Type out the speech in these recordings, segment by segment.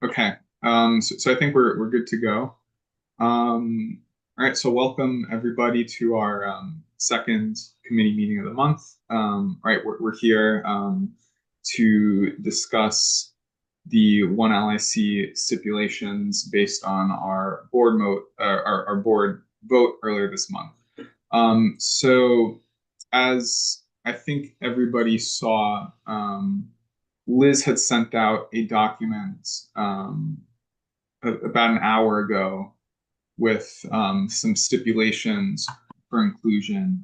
Okay. So I think we're good to go. All right. So welcome everybody to our second committee meeting of the month. All right, we're here to discuss the one LIC stipulations based on our our board vote earlier this month. So as I think everybody saw, Liz had sent out a document about an hour ago with some stipulations for inclusion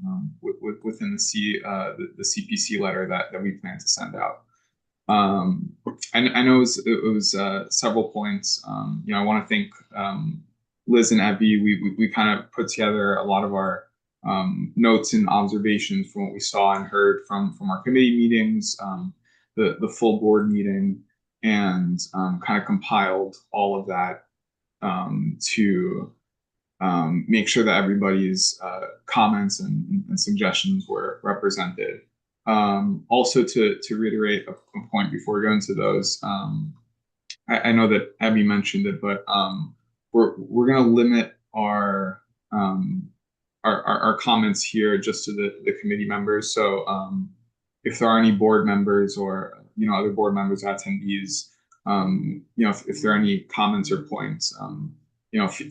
within the CPC letter that we plan to send out. I know it was several points. I want to thank Liz and Abby. We kind of put together a lot of our notes and observations from what we saw and heard from our committee meetings, the full board meeting, and kind of compiled all of that to make sure that everybody's comments and suggestions were represented. Also, to reiterate a point before we go into those, I know that Abby mentioned it, but we're going to limit our comments here just to the committee members. So if there are any board members or other board members, attendees, if there are any comments or points,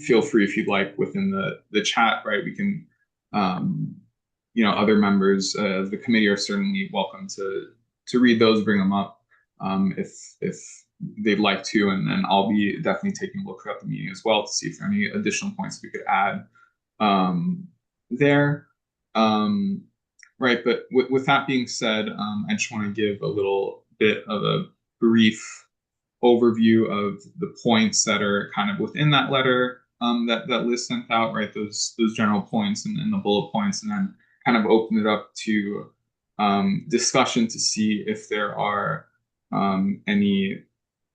feel free if you'd like within the chat, right? We can, other members of the committee are certainly welcome to read those, bring them up if they'd like to, and then I'll be definitely taking a look throughout the meeting as well to see if there are any additional points we could add there. Right, but with that being said, I just want to give a little bit of a brief overview of the points that are kind of within that letter that Liz sent out, right? Those general points and the bullet points, and then kind of open it up to discussion to see if there are any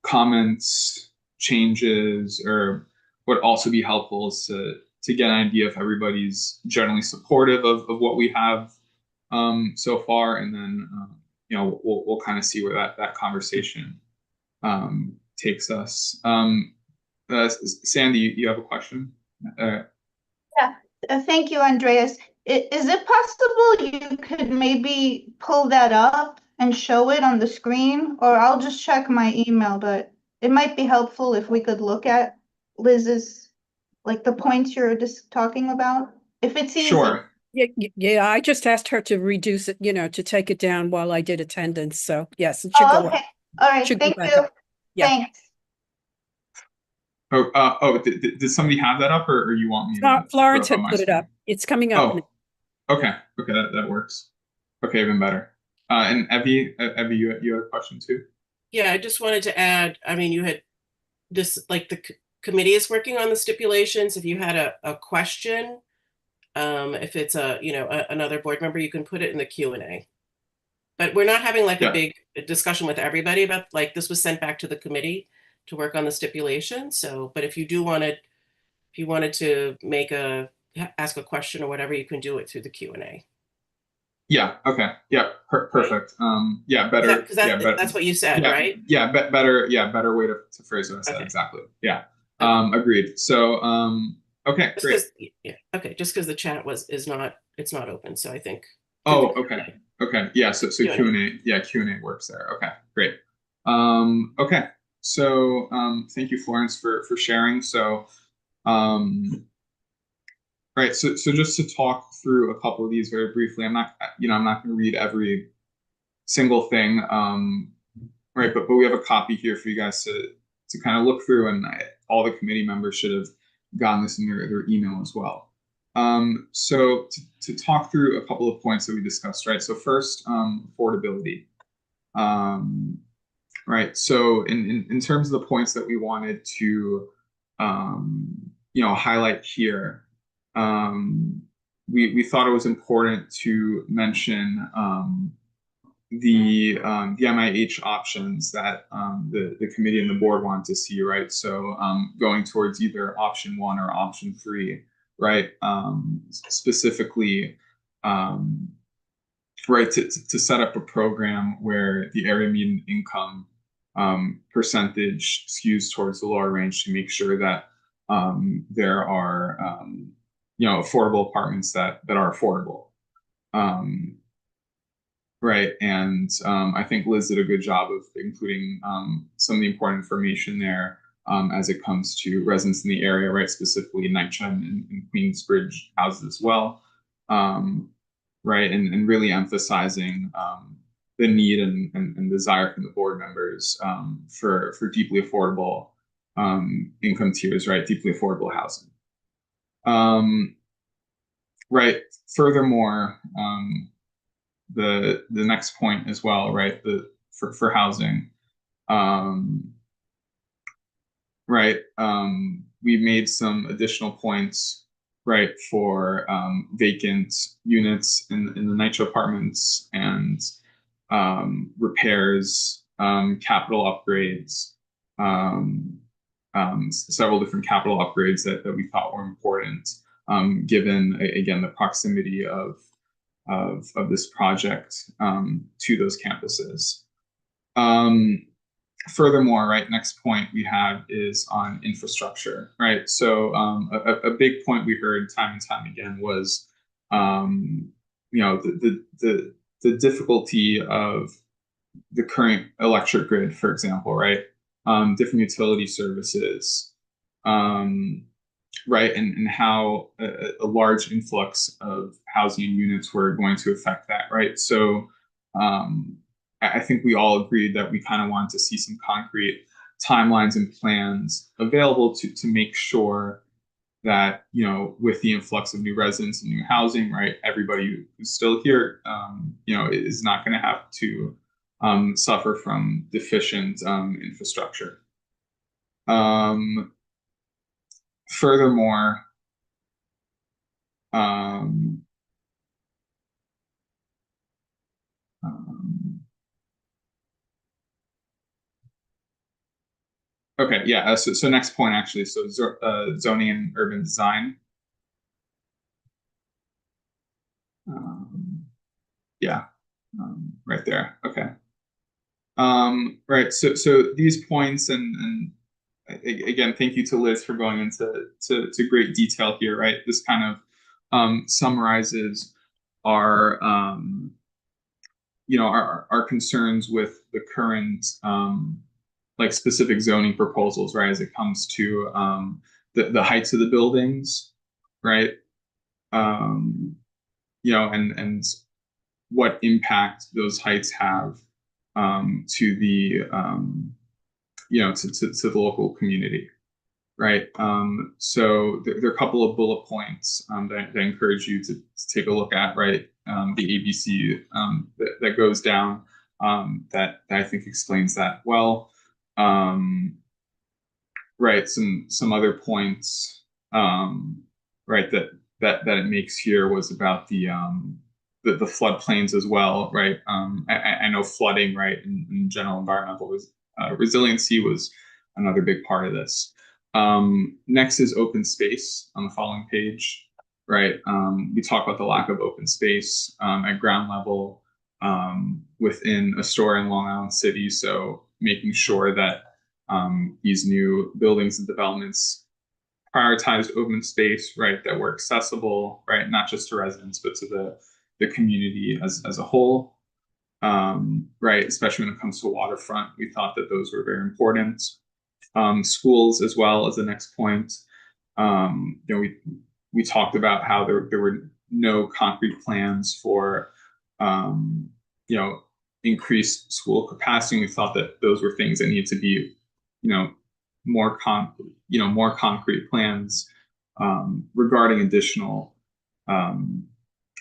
comments, changes, or would also be helpful is to get an idea if everybody's generally supportive of what we have so far, and then we'll kind of see where that conversation takes us. Sandy, you have a question? Yeah, thank you, Andreas. Is it possible you could maybe pull that up and show it on the screen? Or I'll just check my email, but it might be helpful if we could look at Liz's, like the points you're just talking about, if it's easy. Sure. Yeah, I just asked her to reduce it, to take it down while I did attendance. So yes, it should go Okay. up. All right, thank you. Yeah. Thanks. Did somebody have that up, or you want me to Florence put had put it up. It's coming up. Okay, that works. Okay, even better. And Evie, you had a question too? Yeah, I just wanted to add, I mean, you had this, like the committee is working on the stipulations. If you had a question, if it's another board member, you can put it in the Q&A. But we're not having like a big discussion with everybody about, like, this was sent back to the committee to work on the stipulation. So, but if you wanted to ask a question or whatever, you can do it through the Q&A. Yeah. Okay. Yeah. Perfect. Yeah. Better. Because that's what you said, right? Yeah. Better. Yeah. Better way to phrase what I said. Okay. Exactly. Yeah. Okay. Agreed. So. Okay. Great. Okay. Just because the chat it's not open. So I think. Oh. Okay. Okay. Yeah. So Q&A. Yeah. Q&A works there. Okay. Great. Okay. So thank you, Florence, for sharing. So. Right. So just to talk through a couple of these very briefly, I'm not going to read every single thing. Right. But we have a copy here for you guys to kind of look through, and all the committee members should have gotten this in their email as well. So to talk through a couple of points that we discussed, right? So first, affordability. Right. So in terms of the points that we wanted to highlight here, we thought it was important to mention the MIH options that the committee and the board want to see, right? So going towards either option 1 or option 3, right? Specifically, right, to set up a program where the area median income percentage skews towards the lower range to make sure that there are affordable apartments that are affordable. Right, and I think Liz did a good job of including some of the important information there as it comes to residents in the area, right, specifically NYCHA and Queensbridge houses as well, right, and really emphasizing the need and desire from the board members for deeply affordable income tiers, right, deeply affordable housing. Right, furthermore, the next point as well, right? For housing, right? We made some additional points, right, for vacant units in the NYCHA apartments and repairs, capital upgrades, several different capital upgrades that we thought were important, given again the proximity of this project to those campuses. Furthermore, right, next point we have is on infrastructure, right? So a big point we heard time and time again was, the difficulty of the current electric grid, for example, right? Different utility services, right, and how a large influx of housing units were going to affect that, right? So I think we all agreed that we kind of wanted to see some concrete timelines and plans available to make sure that, with the influx of new residents and new housing, right, everybody who's still here, is not going to have to suffer from deficient infrastructure. Furthermore, okay, yeah. So next point actually. So zoning and urban design. Yeah, right there. Okay. Right. So these points and again, thank you to Liz for going into great detail here. Right. This kind of summarizes our our concerns with the current like specific zoning proposals, right, as it comes to the heights of the buildings, right, and what impact those heights have to the to the local community, right? So there are a couple of bullet points that I encourage you to take a look at, right? The ABC that goes down that I think explains that well. Right, some other points, right, that it makes here was about the floodplains as well, right? I know flooding, right, in general environmental resiliency was another big part of this. Next is open space on the following page, right? We talk about the lack of open space at ground level within Astoria and Long Island City. So making sure that these new buildings and developments prioritize open space, right, that were accessible, right, not just to residents, but to the community as a whole, right, especially when it comes to waterfront. We thought that those were very important. Schools as well as the next point. We talked about how there were no concrete plans for increased school capacity. We thought that those were things that needed to be more concrete plans regarding additional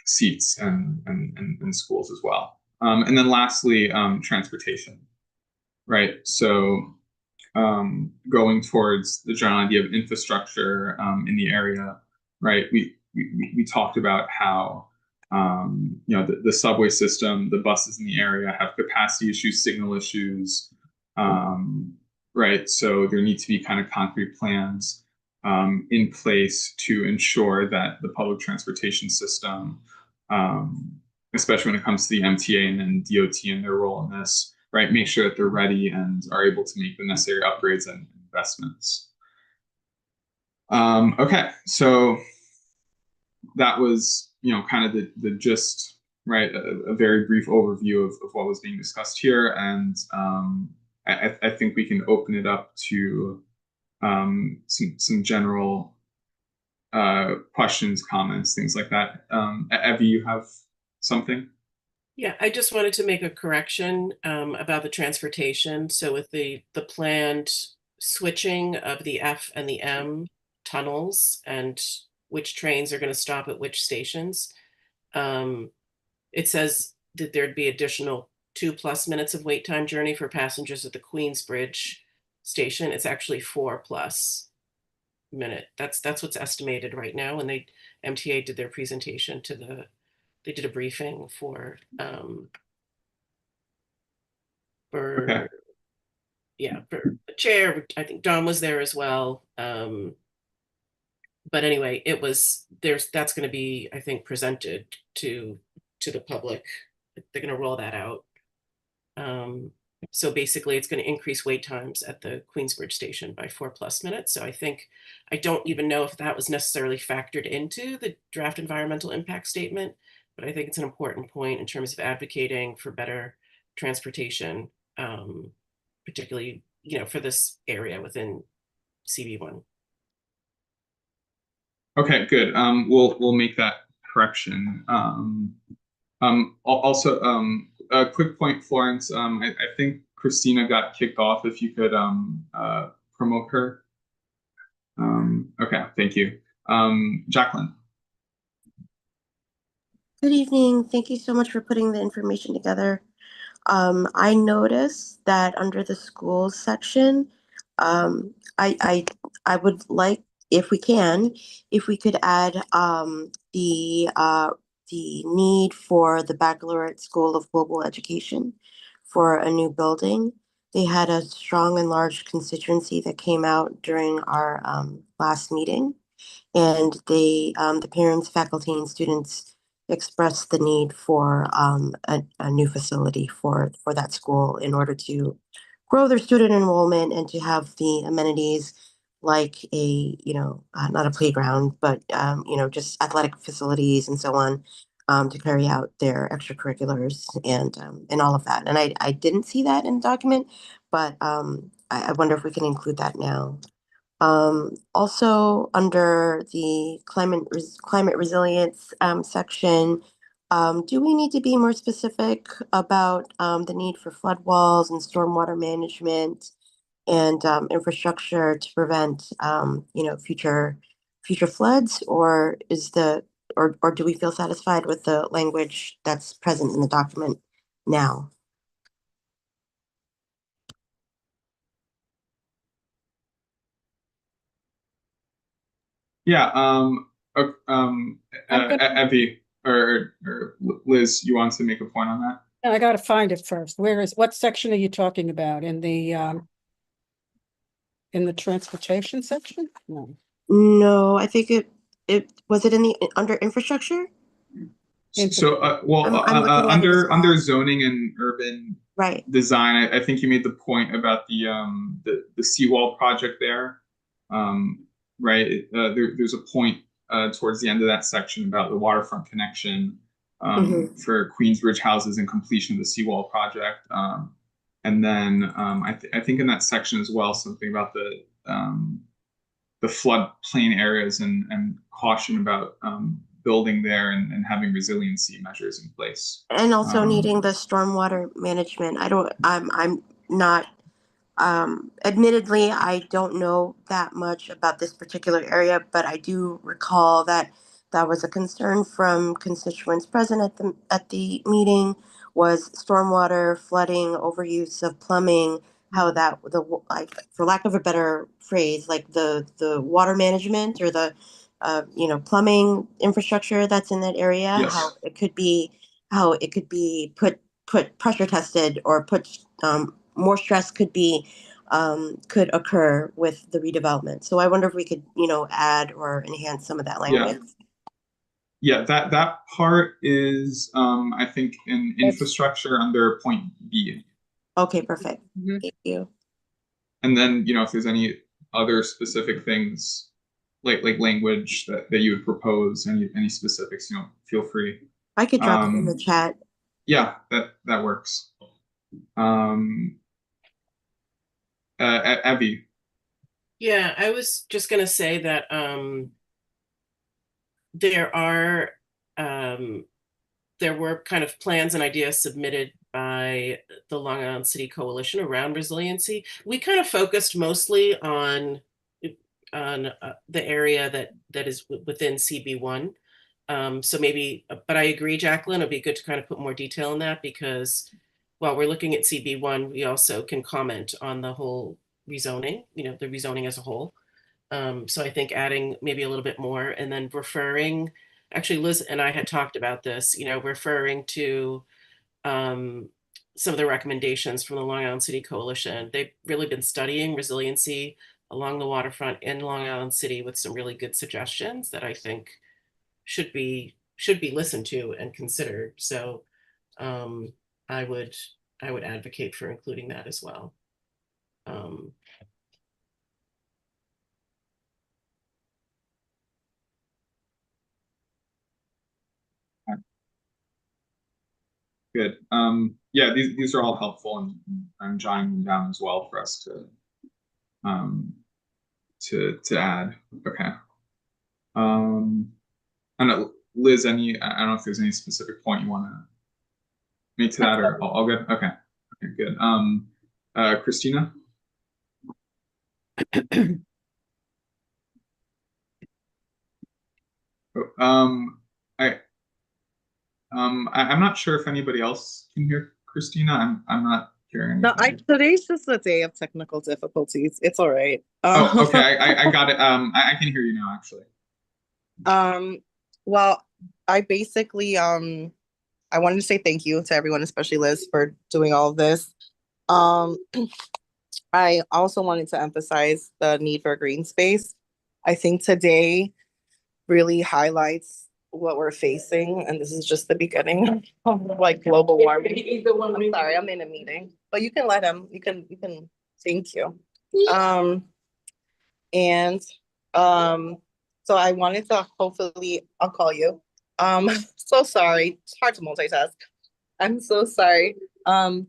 seats and schools as well. And then lastly, transportation, right? So going towards the general idea of infrastructure in the area, right? We talked about how the subway system, the buses in the area have capacity issues, signal issues, right? So there need to be kind of concrete plans in place to ensure that the public transportation system, especially when it comes to the MTA and DOT and their role in this, right, make sure that they're ready and are able to make the necessary upgrades and investments. Okay, so that was, kind of the gist, right? A very brief overview of what was being discussed here, and I think we can open it up to some general questions, comments, things like that. Evie, you have something? Yeah, I just wanted to make a correction about the transportation. So with the planned switching of the F and the M tunnels and which trains are going to stop at which stations, it says that there'd be additional 2+ minutes of wait time journey for passengers at the Queensbridge station. It's actually 4+ minute. That's what's estimated right now. When MTA did their presentation they did a briefing for Okay. for the chair. I think Don was there as well. But anyway, that's going to be, I think, presented to the public. They're going to roll that out. So basically, it's going to increase wait times at the Queensbridge station by 4+ minutes. So I don't even know if that was necessarily factored into the draft environmental impact statement, but I think it's an important point in terms of advocating for better transportation, particularly, for this area within CB1. Okay, good. We'll make that correction. Also, a quick point, Florence. I think Christina got kicked off. If you could promote her. Okay, thank you. Jacqueline. Good evening. Thank you so much for putting the information together. I noticed that under the schools section, I would like, if we could add the need for the Baccalaureate School of Global Education for a new building. They had a strong and large constituency that came out during our last meeting, and the parents, faculty, and students expressed the need for a new facility for that school in order to grow their student enrollment and to have the amenities like not a playground, but just athletic facilities and so on, to carry out their extracurriculars and all of that. And I didn't see that in the document, but I wonder if we can include that now. Also, under the climate resilience section, do we need to be more specific about the need for flood walls and stormwater management and infrastructure to prevent future floods, or or do we feel satisfied with the language that's present in the document now? Yeah. gonna- Evie or Liz, you want to make a point on that? I gotta find it first. What section are you talking about? In the transportation section? No. No, I think it was it in the under infrastructure. So, well, I'm looking at it as well. under zoning and urban Right. design, I think you made the point about the seawall project there, right? There's a point towards the end of that section about the waterfront connection for Queensbridge houses and completion of the seawall project, and then I think in that section as well something about the floodplain areas and caution about building there and having resiliency measures in place. And also needing the stormwater management. I'm not, admittedly, I don't know that much about this particular area, but I do recall that that was a concern from constituents present at the meeting, was stormwater, flooding, overuse of plumbing, how that like, for lack of a better phrase, like the water management or the plumbing infrastructure that's in that area, Yes. how it could be put pressure tested, or put more stress could occur with the redevelopment. So I wonder if we could add or enhance some of that language. Yeah, that part is I think in infrastructure under point B. Okay, perfect. Mhm. Thank you. And then, if there's any other specific things like language that you would propose, any specifics, feel free. I could drop it in the Um, chat. Yeah, that works. Um, Abby. Yeah, I was just gonna say that there are there were kind of plans and ideas submitted by the Long Island City Coalition around resiliency. We kind of focused mostly on the area that is within CB1. So maybe, but I agree, Jacqueline, it'd be good to kind of put more detail in that, because while we're looking at CB1, we also can comment on the whole rezoning, the rezoning as a whole. So I think adding maybe a little bit more, and then referring, actually Liz and I had talked about this, referring to some of the recommendations from the Long Island City Coalition. They've really been studying resiliency along the waterfront in Long Island City with some really good suggestions that I think should be listened to and considered. So um, I would advocate for including that as well. Um, Good. Yeah, these are all helpful, and I'm jotting them down as well for us um, to add. Okay. I don't know, Liz, I don't know if there's any specific point you want to make to that, or all good? Okay. Okay, good. Christina? Oh, I'm not sure if anybody else can hear Christina. I'm not hearing No, anything. today's just a day of technical difficulties. It's all right. Oh, okay. I got it. I can hear you now, actually. Well, I basically I wanted to say thank you to everyone, especially Liz, for doing all of this. Um, I also wanted to emphasize the need for green space. I think today really highlights what we're facing, and this is just the beginning of like global warming. I'm sorry, I'm in a meeting, but you can let him. You can. Thank you. And so I wanted to hopefully I'll call you. So sorry. It's hard to multitask. I'm so sorry. Uh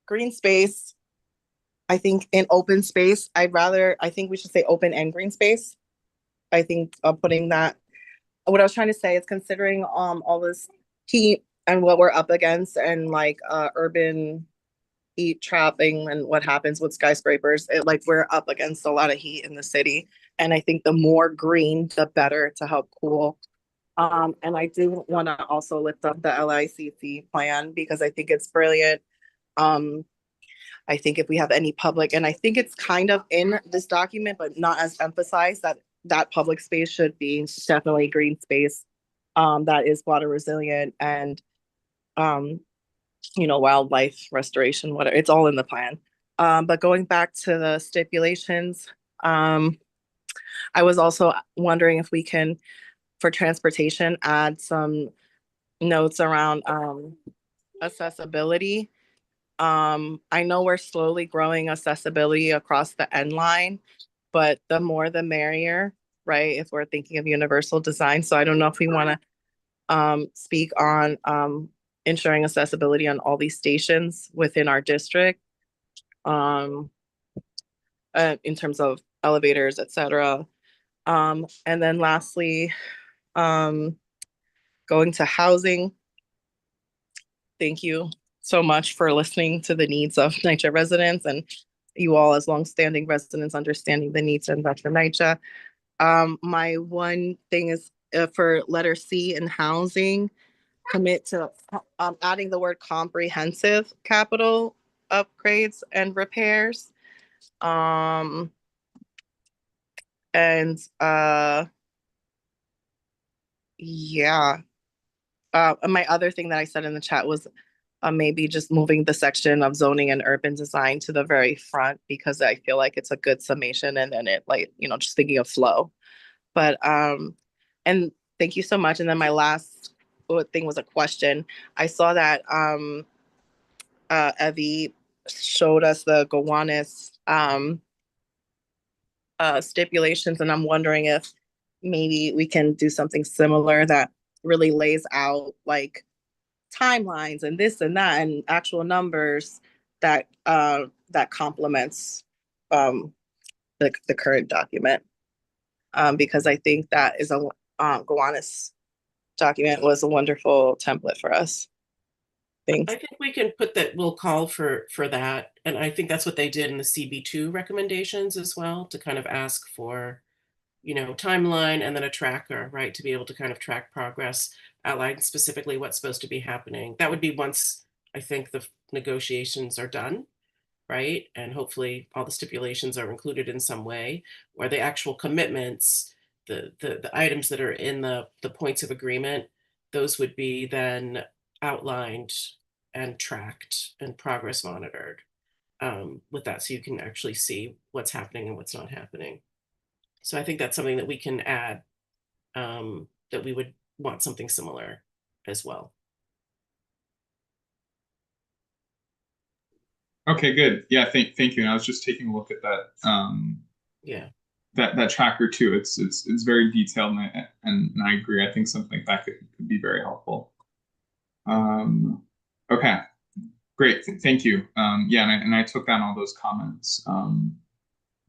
green space. I think in open space, I think we should say open and green space. I think putting that, what I was trying to say is considering all this heat and what we're up against, and like urban heat trapping and what happens with skyscrapers, like we're up against a lot of heat in the city. And I think the more green, the better to help cool. And I do want to also lift up the LICC plan because I think it's brilliant. Um, I think if we have any public, and I think it's kind of in this document, but not as emphasized, that public space should be definitely green space that is water resilient and wildlife restoration, whatever. It's all in the plan. But going back to the stipulations, I was also wondering if we can, for transportation, add some notes around accessibility. I know we're slowly growing accessibility across the end line, but the more the merrier, right? If we're thinking of universal design. So I don't know if we want to speak on ensuring accessibility on all these stations within our district, in terms of elevators, etc. And then lastly, going to housing. Thank you so much for listening to the needs of NYCHA residents, and you all as longstanding residents understanding the needs of Metro NYCHA. My one thing is for letter C in housing, commit to adding the word comprehensive capital upgrades and repairs. And yeah. And my other thing that I said in the chat was maybe just moving the section of zoning and urban design to the very front, because I feel like it's a good summation, and then it, like, just thinking of flow. But and thank you so much. And then my last thing was a question. I saw that Evie showed us the Gowanus stipulations, and I'm wondering if maybe we can do something similar that really lays out like timelines and this and that and actual numbers that that complements the current document. Because I think that is a Gowanus document was a wonderful template for us. Thanks. I think we can put that, we'll call for that. And I think that's what they did in the CB2 recommendations as well, to kind of ask for, you know, timeline and then a tracker, right? To be able to kind of track progress, outline specifically what's supposed to be happening. That would be once I think the negotiations are done, right? And hopefully all the stipulations are included in some way, or the actual commitments, the items that are in the points of agreement, those would be then outlined and tracked and progress monitored with that, so you can actually see what's happening and what's not happening. So I think that's something that we can add, that we would want something similar as well. Okay, good. Yeah, thank you. And I was just taking a look at that Yeah. that tracker too. It's very detailed, and I agree. I think something like that could be very helpful. Okay, great. Thank you. Yeah, and I took down all those comments.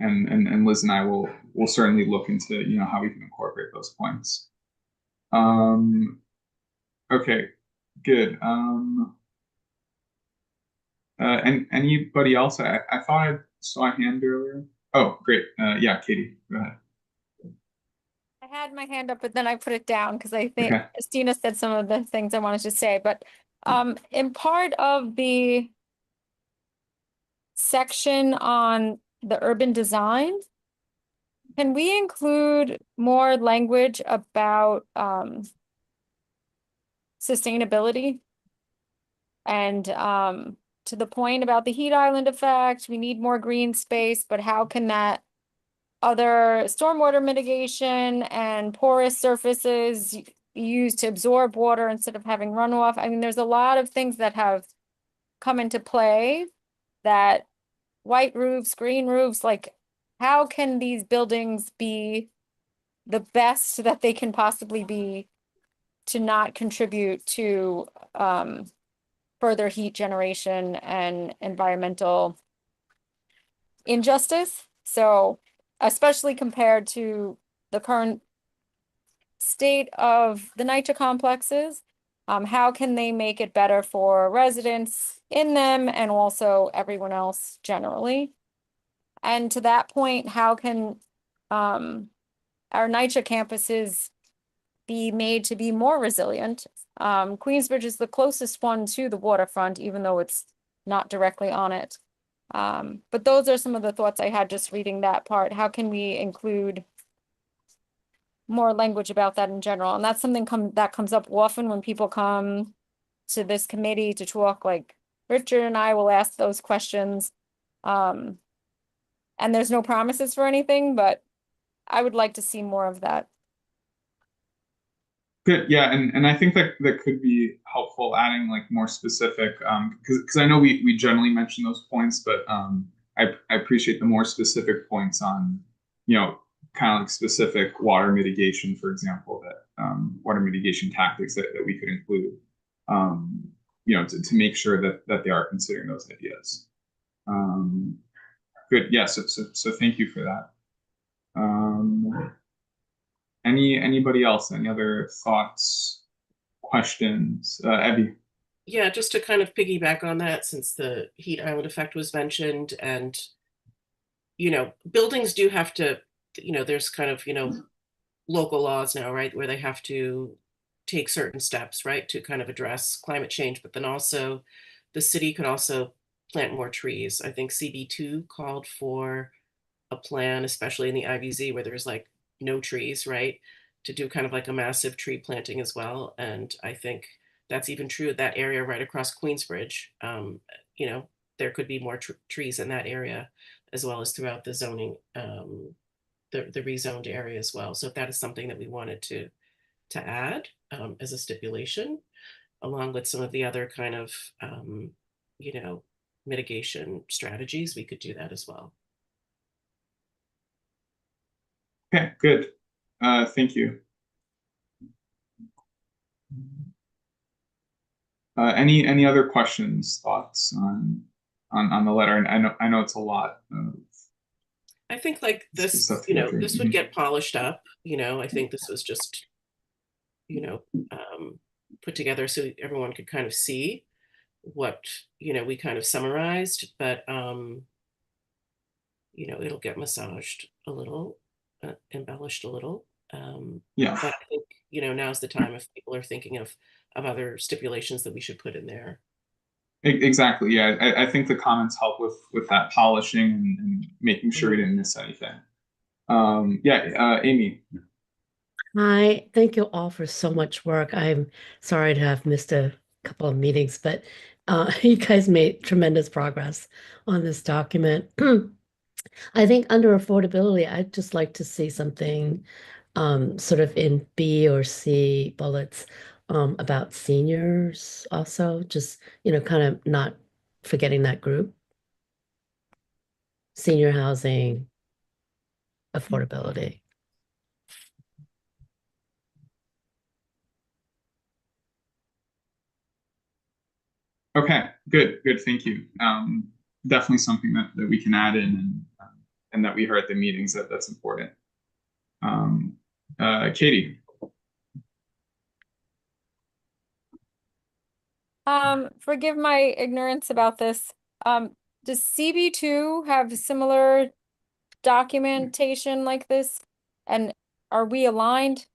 And Liz and I will certainly look into, you know, how we can incorporate those points. Okay, good. And anybody else? I thought I saw a hand earlier. Oh, great. Yeah, Katie, go ahead. I had my hand up, but then I put it down because I think Okay. Stina said some of the things I wanted to say. But in part of the section on the urban design, can we include more language about sustainability? And to the point about the heat island effect, we need more green space, but how can that other stormwater mitigation and porous surfaces used to absorb water instead of having runoff? I mean, there's a lot of things that have come into play, that white roofs, green roofs, like how can these buildings be the best that they can possibly be to not contribute to further heat generation and environmental injustice? So especially compared to the current state of the NYCHA complexes, how can they make it better for residents in them and also everyone else generally? And to that point, how can our NYCHA campuses be made to be more resilient? Queensbridge is the closest one to the waterfront, even though it's not directly on it. But those are some of the thoughts I had just reading that part. How can we include more language about that in general? And that's something that comes up often when people come to this committee to talk, like Richard and I will ask those questions. And there's no promises for anything, but I would like to see more of that. Good. Yeah, and I think that could be helpful, adding like more specific, because I know we generally mention those points, but I appreciate the more specific points on, you know, kind of like specific water mitigation, for example, that water mitigation tactics that we could include, you know, to make sure that they are considering those ideas. Good. Yeah. So thank you for that. Anybody else? Any other thoughts, questions? Abby? Yeah, just to kind of piggyback on that, since the heat island effect was mentioned, and, you know, buildings do have to, you know, there's kind of, you know, local laws now, right, where they have to take certain steps, right, to kind of address climate change, but then also the city could also plant more trees. I think CB2 called for a plan, especially in the IVZ where there's like no trees, right, to do kind of like a massive tree planting as well. And I think that's even true of that area right across Queensbridge. You know, there could be more trees in that area, as well as throughout the zoning, the rezoned area as well. So if that is something that we wanted to add as a stipulation, along with some of the other kind of mitigation strategies, we could do that as well. Okay, good. Thank you. Any other questions, thoughts on the letter? And I know it's a lot. I think like this, Stuff to go through. this would get polished up. I think this was just, put together so everyone could kind of see what, we kind of summarized, but, it'll get massaged a little, embellished a little. Yeah. But I think, now's the time if people are thinking of other stipulations that we should put in there. Exactly. Yeah, I think the comments help with that polishing and making sure we didn't miss anything. Yeah, Amy. Hi, thank you all for so much work. I'm sorry to have missed a couple of meetings, but you guys made tremendous progress on this document. I think under affordability, I'd just like to see something sort of in B or C bullets about seniors also, just, kind of not forgetting that group. Senior housing, affordability. Okay, good. Thank you. Definitely something that we can add in and that we heard at the meetings that's important. Katie. Forgive my ignorance about this. Does CB2 have similar documentation like this? And are we aligned?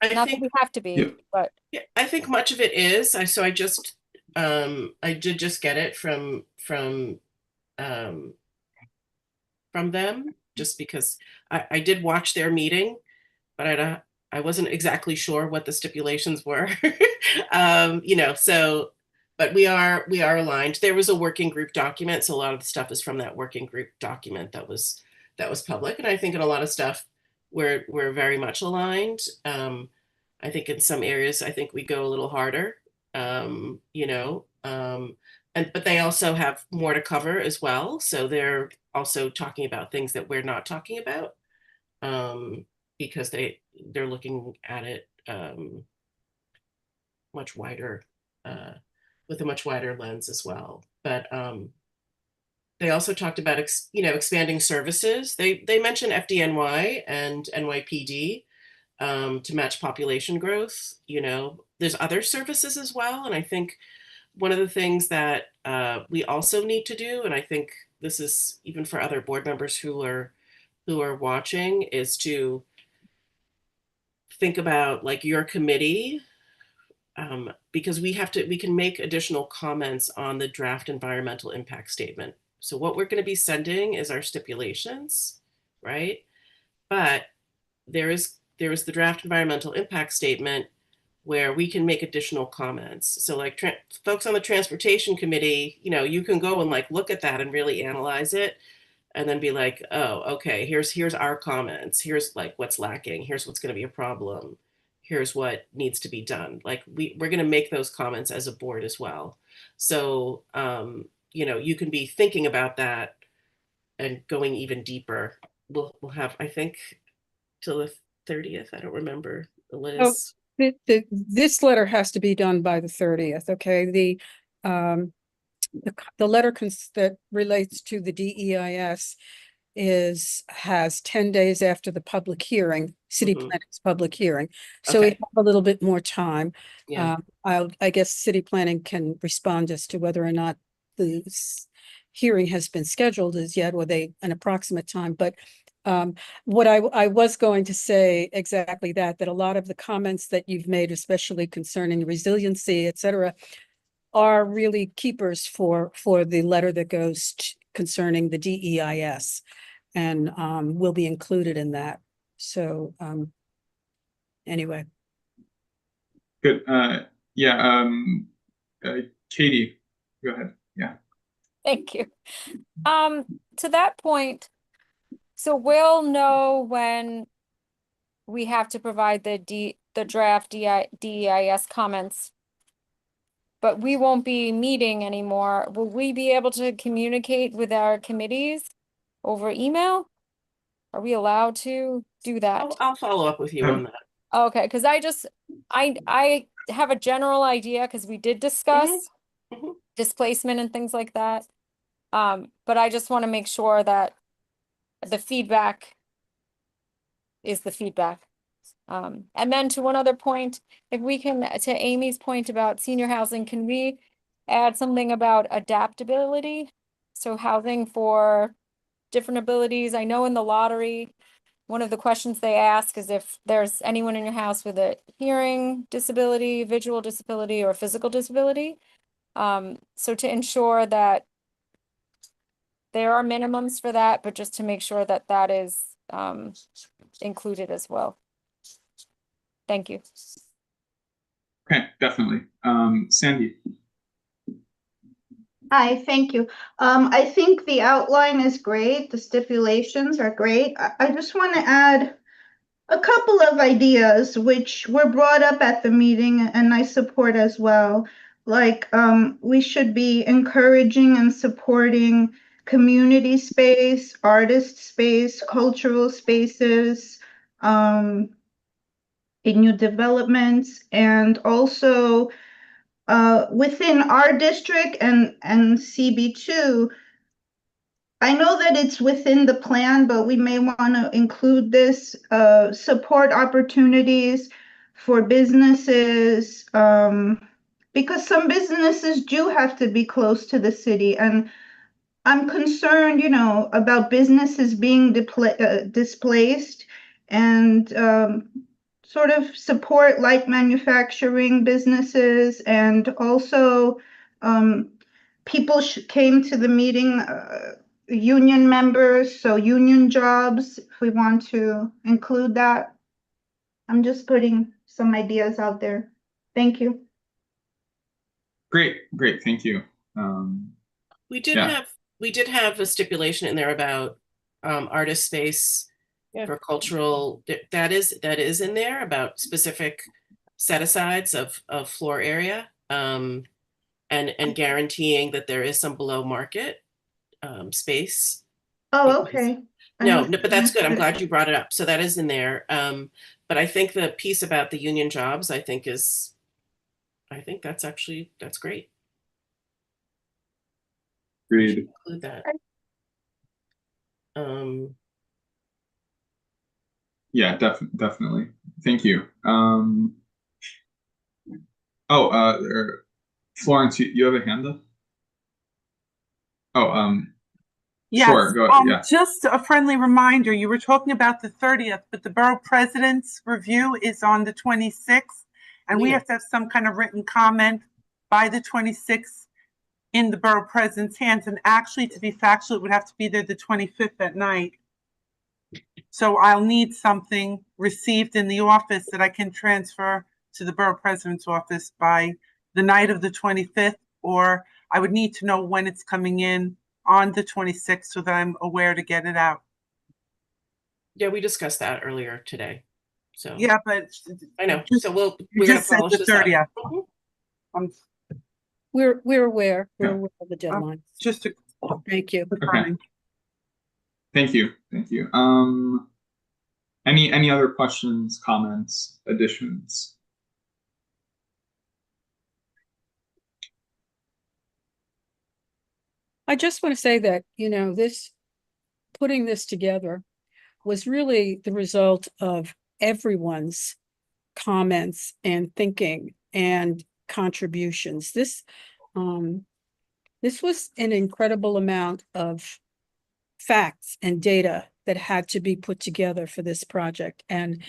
I Not that think, we have to be, Yeah. but yeah, I think much of it is. I did just get it from them, just because I did watch their meeting, but I wasn't exactly sure what the stipulations were. So, but we are aligned. There was a working group document, so a lot of the stuff is from that working group document that was public, and I think in a lot of stuff we're very much aligned. I think in some areas I think we go a little harder. But they also have more to cover as well, so they're also talking about things that we're not talking about, because they're looking at it much wider, with a much wider lens as well. But they also talked about expanding services. They mentioned FDNY and NYPD to match population growth. There's other services as well, and I think one of the things that we also need to do, and I think this is even for other board members who are watching, is to think about like your committee, because we can make additional comments on the draft environmental impact statement. So what we're going to be sending is our stipulations, right? But there is the draft environmental impact statement where we can make additional comments. So like folks on the transportation committee, you can go and like look at that and really analyze it and then be like, oh, okay, here's our comments. Here's like what's lacking. Here's what's going to be a problem. Here's what needs to be done. Like we're going to make those comments as a board as well. So, you can be thinking about that and going even deeper. We'll have, I think, till the 30th. I don't remember, Liz. This letter has to be done by the 30th, okay? The letter that relates to the DEIS has 10 days after the public hearing, city planning's public hearing. So we Okay. have a little bit more time. Yeah. I guess city planning can respond as to whether or not the hearing has been scheduled as yet, or an approximate time. But what I was going to say exactly that a lot of the comments that you've made, especially concerning resiliency, et cetera, are really keepers for the letter that goes concerning the DEIS, and will be included in that. So anyway. Good. Yeah. Katie, go ahead. Yeah. thank you. To that point, so we'll know when we have to provide the draft DEIS comments but we won't be meeting anymore. Will we be able to communicate with our committees over email? Are we allowed to do that? I'll follow up with you on that. Okay, because I have a general idea because we did discuss Mhm. displacement and things like that. But I just want to make sure that the feedback is the feedback. And then to one other point, if we can, to Amy's point about senior housing, can we add something about adaptability? So housing for different abilities. I know in the lottery, one of the questions they ask is if there's anyone in your house with a hearing disability, visual disability, or physical disability. So to ensure that there are minimums for that, but just to make sure that that is included as well. Thank you. Okay, definitely. Sandy. Hi, thank you. I think the outline is great. The stipulations are great. I just want to add a couple of ideas which were brought up at the meeting and I support as well. Like, we should be encouraging and supporting community space, artist space, cultural spaces, in new developments, and also within our district and CB2, I know that it's within the plan, but we may want to include this, support opportunities for businesses, because some businesses do have to be close to the city. And I'm concerned, about businesses being displaced and sort of support light manufacturing businesses. And also, people came to the meeting, union members, so union jobs, if we want to include that. I'm just putting some ideas out there. Thank you. Great, thank you. We did Yeah. have a stipulation in there about artist space for cultural. That is in there about specific set asides of floor area, and guaranteeing that there is some below market space. Oh, okay. No, but that's good. I'm glad you brought it up. So that is in there. But I think the piece about the union jobs, I think that's great. Agreed. Include that. Yeah, definitely. Thank you. Florence, you have a hand up? Oh, Yes. sure. Go ahead. Yeah. Just a friendly reminder, you were talking about the 30th, but the borough president's review is on the 26th, and we have to have some kind of written comment by the 26th in the borough president's hands. And actually, to be factual, it would have to be there the 25th at night. So I'll need something received in the office that I can transfer to the borough president's office by the night of the 25th, or I would need to know when it's coming in on the 26th so that I'm aware to get it out. Yeah, we discussed that earlier today. So yeah, but I know. Just, so we're you gonna just said polish the this up. 30th. We're aware. We're Yeah. aware of the deadline. Just to Thank you. Okay. Thank you. Any other questions, comments, additions? I just want to say that, putting this together was really the result of everyone's comments and thinking and contributions. This was an incredible amount of facts and data that had to be put together for this project. And,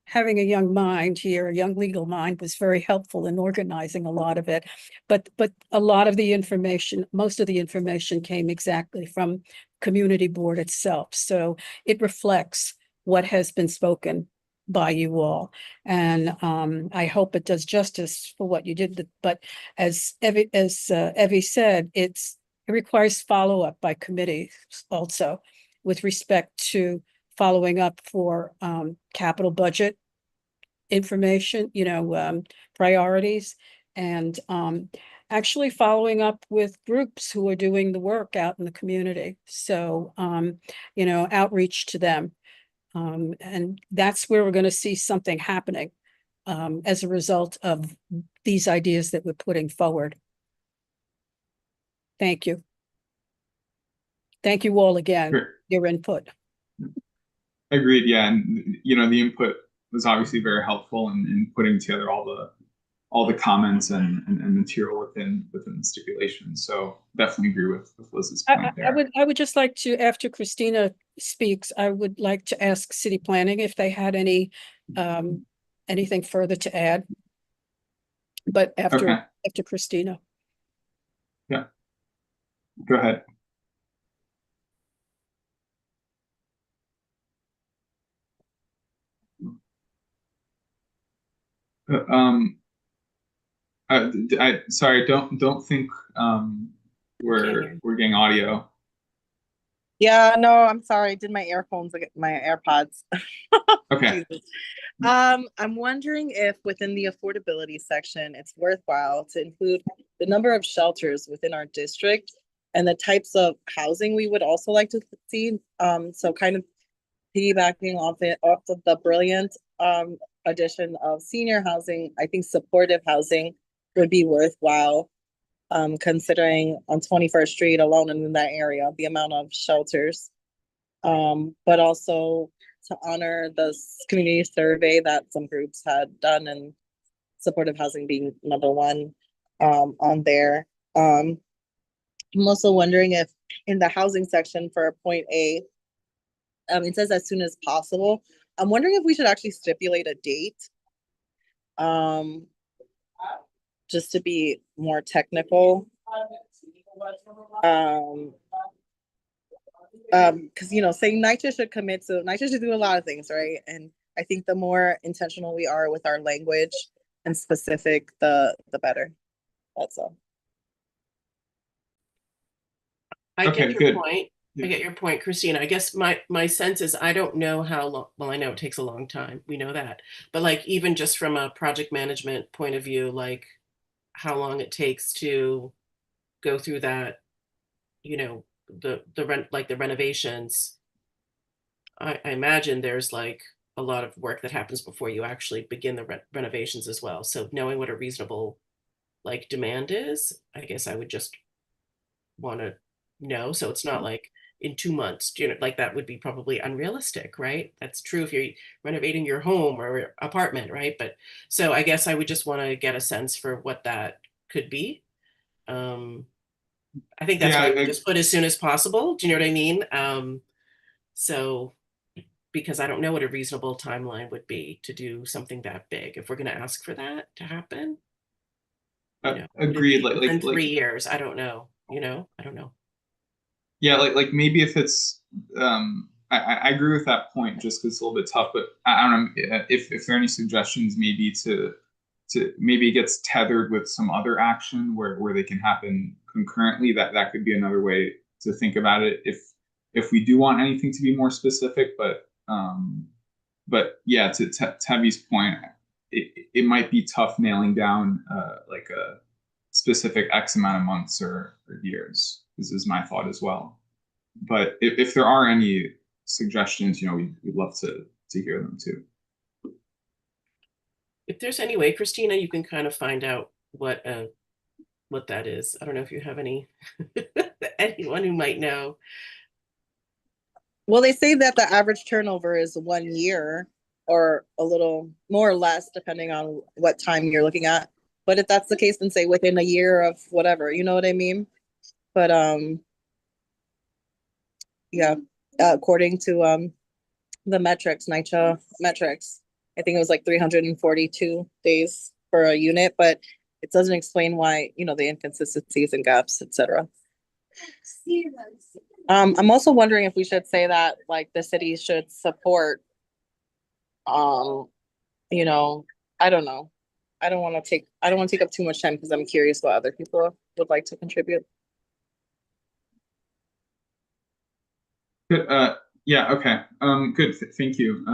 having a young mind here, a young legal mind, was very helpful in organizing a lot of it. But a lot of the information, most of the information came exactly from community board itself. So it reflects what has been spoken by you all. And I hope it does justice for what you did. But as Evie said, it requires follow-up by committee also with respect to following up for capital budget information, priorities, and actually following up with groups who are doing the work out in the community. So, outreach to them. And that's where we're going to see something happening as a result of these ideas that we're putting forward. Thank you. Thank you all again, Great. your input. Agreed. Yeah, and the input was obviously very helpful in putting together all the comments and material within the stipulation. So definitely agree with Liz's point there. I would just like to, after Christina speaks, I would like to ask city planning if they had anything further to add. But after Christina. Yeah. Go ahead. Sorry, don't think we're getting audio. Yeah, no, I'm sorry. I did my earphones, my AirPods. Okay. I'm wondering if within the affordability section, it's worthwhile to include the number of shelters within our district and the types of housing we would also like to see. So kind of piggybacking off of the brilliant addition of senior housing, I think supportive housing would be worthwhile. Considering on 21st Street alone and in that area, the amount of shelters. But also to honor the community survey that some groups had done, and supportive housing being number one on there. I'm also wondering if in the housing section for point A, it says as soon as possible. I'm wondering if we should actually stipulate a date. Just to be more technical. Because saying NYCHA should commit to NYCHA should do a lot of things, right? And I think the more intentional we are with our language and specific, the better. That's all. I get your point. I get your point, Christina. I guess my sense is I don't know how long. Well, I know it takes a long time. We know that, but like even just from a project management point of view, like how long it takes to go through that, the renovations. I imagine there's like a lot of work that happens before you actually begin the renovations as well. So knowing what a reasonable like demand is, I guess I would just want to know. So it's not like in 2 months, like that would be probably unrealistic, right? That's true if you're renovating your home or apartment, right? But so I guess I would just want to get a sense for what that could be. I think that's why we just put as soon as possible. Do you know what I mean? So because I don't know what a reasonable timeline would be to do something that big. If we're going to ask for that to happen, agreed. In 3 years, I don't know. I don't know. Yeah, like maybe if it's, I agree with that point, just because it's a little bit tough. But I don't know if there are any suggestions, maybe to maybe it gets tethered with some other action where they can happen concurrently. That could be another way to think about it. If we do want anything to be more specific, but yeah, to Tabby's point, it might be tough nailing down like a specific X amount of months or years. This is my thought as well. But if there are any suggestions, we'd love to hear them too. If there's any way, Christina, you can kind of find out what that is. I don't know if you have anyone who might know. Well, they say that the average turnover is 1 year or a little more or less, depending on what time you're looking at. But if that's the case, then say within a year of whatever, you know what I mean? But yeah, according to the metrics, NYCHA metrics, I think it was like 342 days for a unit, but it doesn't explain why, the inconsistencies and gaps, etc. I'm also wondering if we should say that like the city should support, I don't know. I don't want to take up too much time because I'm curious what other people would like to contribute. Good. Yeah. Okay. Good. Thank you.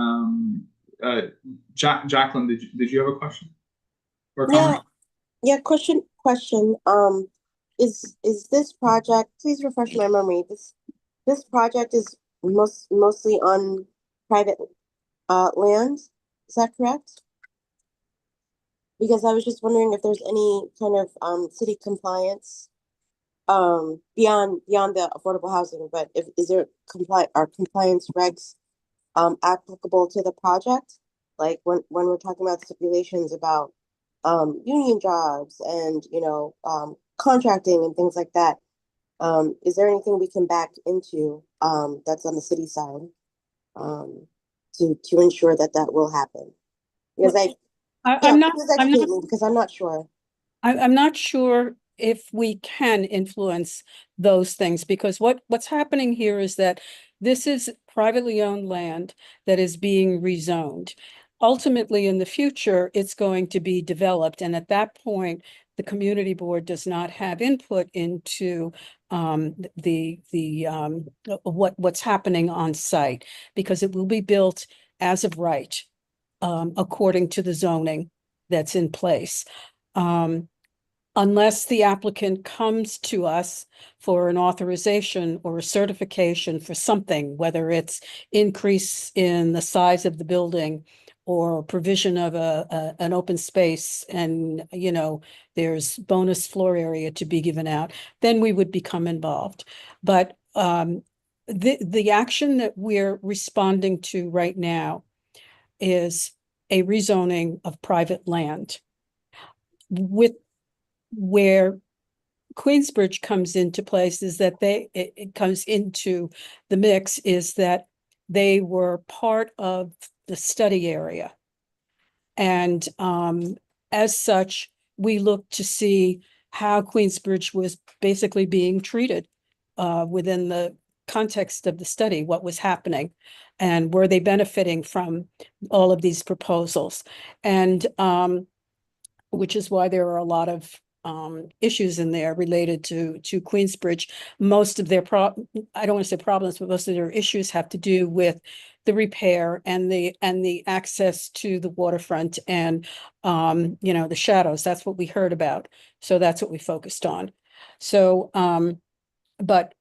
Jacqueline, did you have a question or a Yeah, comment? yeah, question. Is this project, please refresh my memory, this project is mostly on private land, is that correct? Because I was just wondering if there's any kind of city compliance beyond the affordable housing, but is there are compliance regs applicable to the project? Like when we're talking about stipulations about union jobs and contracting and things like that. Is there anything we can back into that's on the city side to ensure that that will happen? Because I'm not, please I'm not, educate me because I'm not sure. I'm not sure if we can influence those things, because what's happening here is that this is privately owned land that is being rezoned. Ultimately, in the future, it's going to be developed, and at that point, the community board does not have input into what's happening on site, because it will be built as of right according to the zoning that's in place. Unless the applicant comes to us for an authorization or a certification for something, whether it's increase in the size of the building or provision of an open space, and there's bonus floor area to be given out, then we would become involved. But the action that we're responding to right now is a rezoning of private land. Where Queensbridge comes into place is that it comes into the mix is that they were part of the study area. And as such, we look to see how Queensbridge was basically being treated within the context of the study, what was happening, and were they benefiting from all of these proposals. And which is why there are a lot of issues in there related to Queensbridge. Most of their I don't want to say problems, but most of their issues have to do with the repair and the access to the waterfront and the shadows. That's what we heard about. So that's what we focused on. So but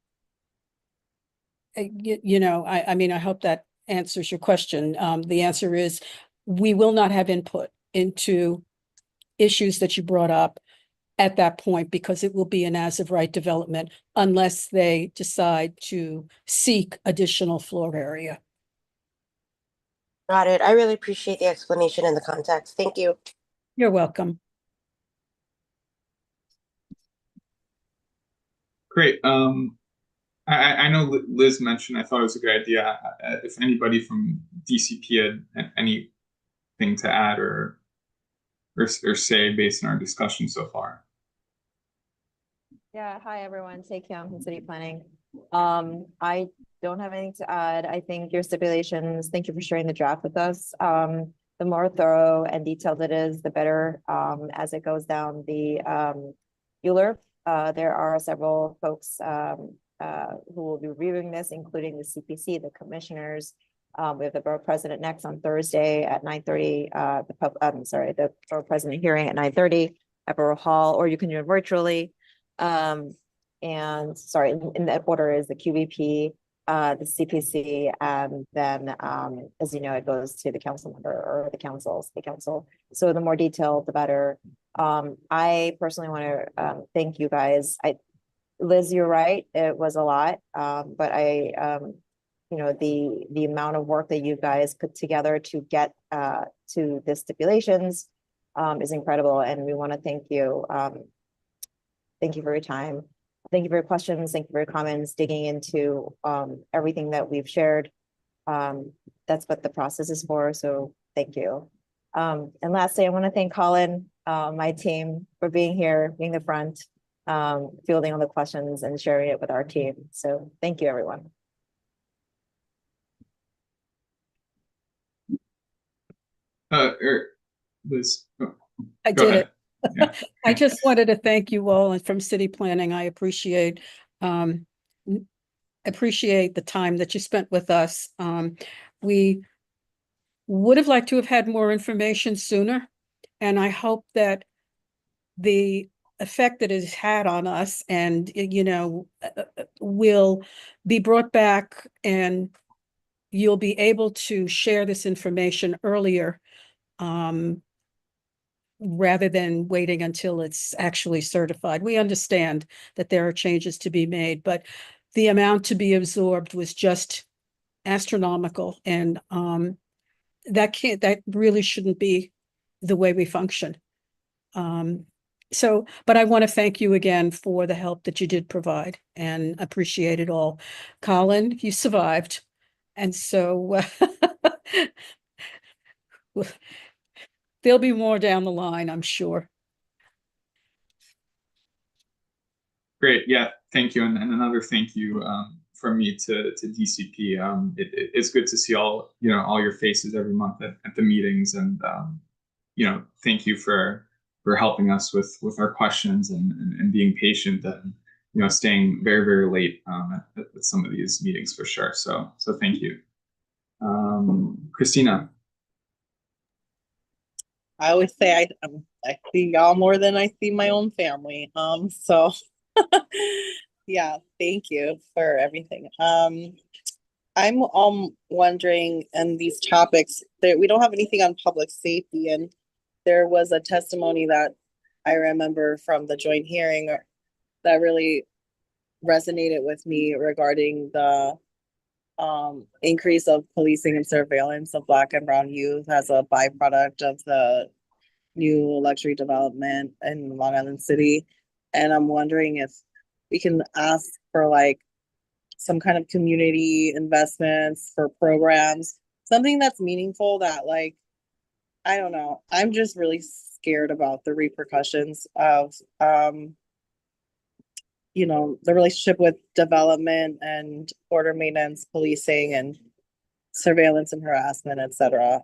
I mean, I hope that answers your question. The answer is we will not have input into issues that you brought up at that point, because it will be an as of right development unless they decide to seek additional floor area. Got it. I really appreciate the explanation and the context. Thank you. You're welcome. Great. I know Liz mentioned, I thought it was a good idea. If anybody from DCP had anything to add or say based on our discussion so far. Yeah, hi everyone, Tay Kim from City Planning. I don't have anything to add. I think your stipulations, thank you for sharing the draft with us. The more thorough and detailed it is, the better as it goes down the ULURP. There are several folks who will be reviewing this, including the CPC, the commissioners. We have the borough president next on Thursday at 9:30. The borough president hearing at 9:30 at Borough Hall, or you can do it virtually. And sorry, in that order is the QVP, the CPC, and then as you know, it goes to the council member or the council. So the more detailed, the better. I personally want to thank you guys. Liz, you're right, it was a lot, but the amount of work that you guys put together to get to the stipulations is incredible, and we want to thank you. Thank you for your time. Thank you for your questions. Thank you for your comments, digging into everything that we've shared. That's what the process is for. So thank you. And lastly, I want to thank Colin, my team, for being here, being the front, fielding all the questions and sharing it with our team. So thank you, everyone. Liz, I go did ahead. it. Yeah. I just wanted to thank you all, and from City Planning, I appreciate the time that you spent with us. We would have liked to have had more information sooner. And I hope that the effect that it's had on us and, will be brought back and you'll be able to share this information earlier, rather than waiting until it's actually certified. We understand that there are changes to be made, but the amount to be absorbed was just astronomical. And that really shouldn't be the way we function. But I want to thank you again for the help that you did provide and appreciate it all. Colin, you survived. And so there'll be more down the line, I'm sure. Great. Yeah. Thank you. And another thank you from me to DCP. It's good to see all your faces every month at the meetings, and thank you for helping us with our questions and being patient and staying very, very late at some of these meetings for sure. So thank you. Christina. I always say I see y'all more than I see my own family. So yeah, thank you for everything. I'm wondering, and these topics that we don't have anything on public safety, and there was a testimony that I remember from the joint hearing that really resonated with me regarding the increase of policing and surveillance of Black and Brown youth as a byproduct of the new luxury development in Long Island City. And I'm wondering if we can ask for like some kind of community investments for programs, something that's meaningful that like, I don't know. I'm just really scared about the repercussions of, the relationship with development and order maintenance, policing and surveillance and harassment, etc.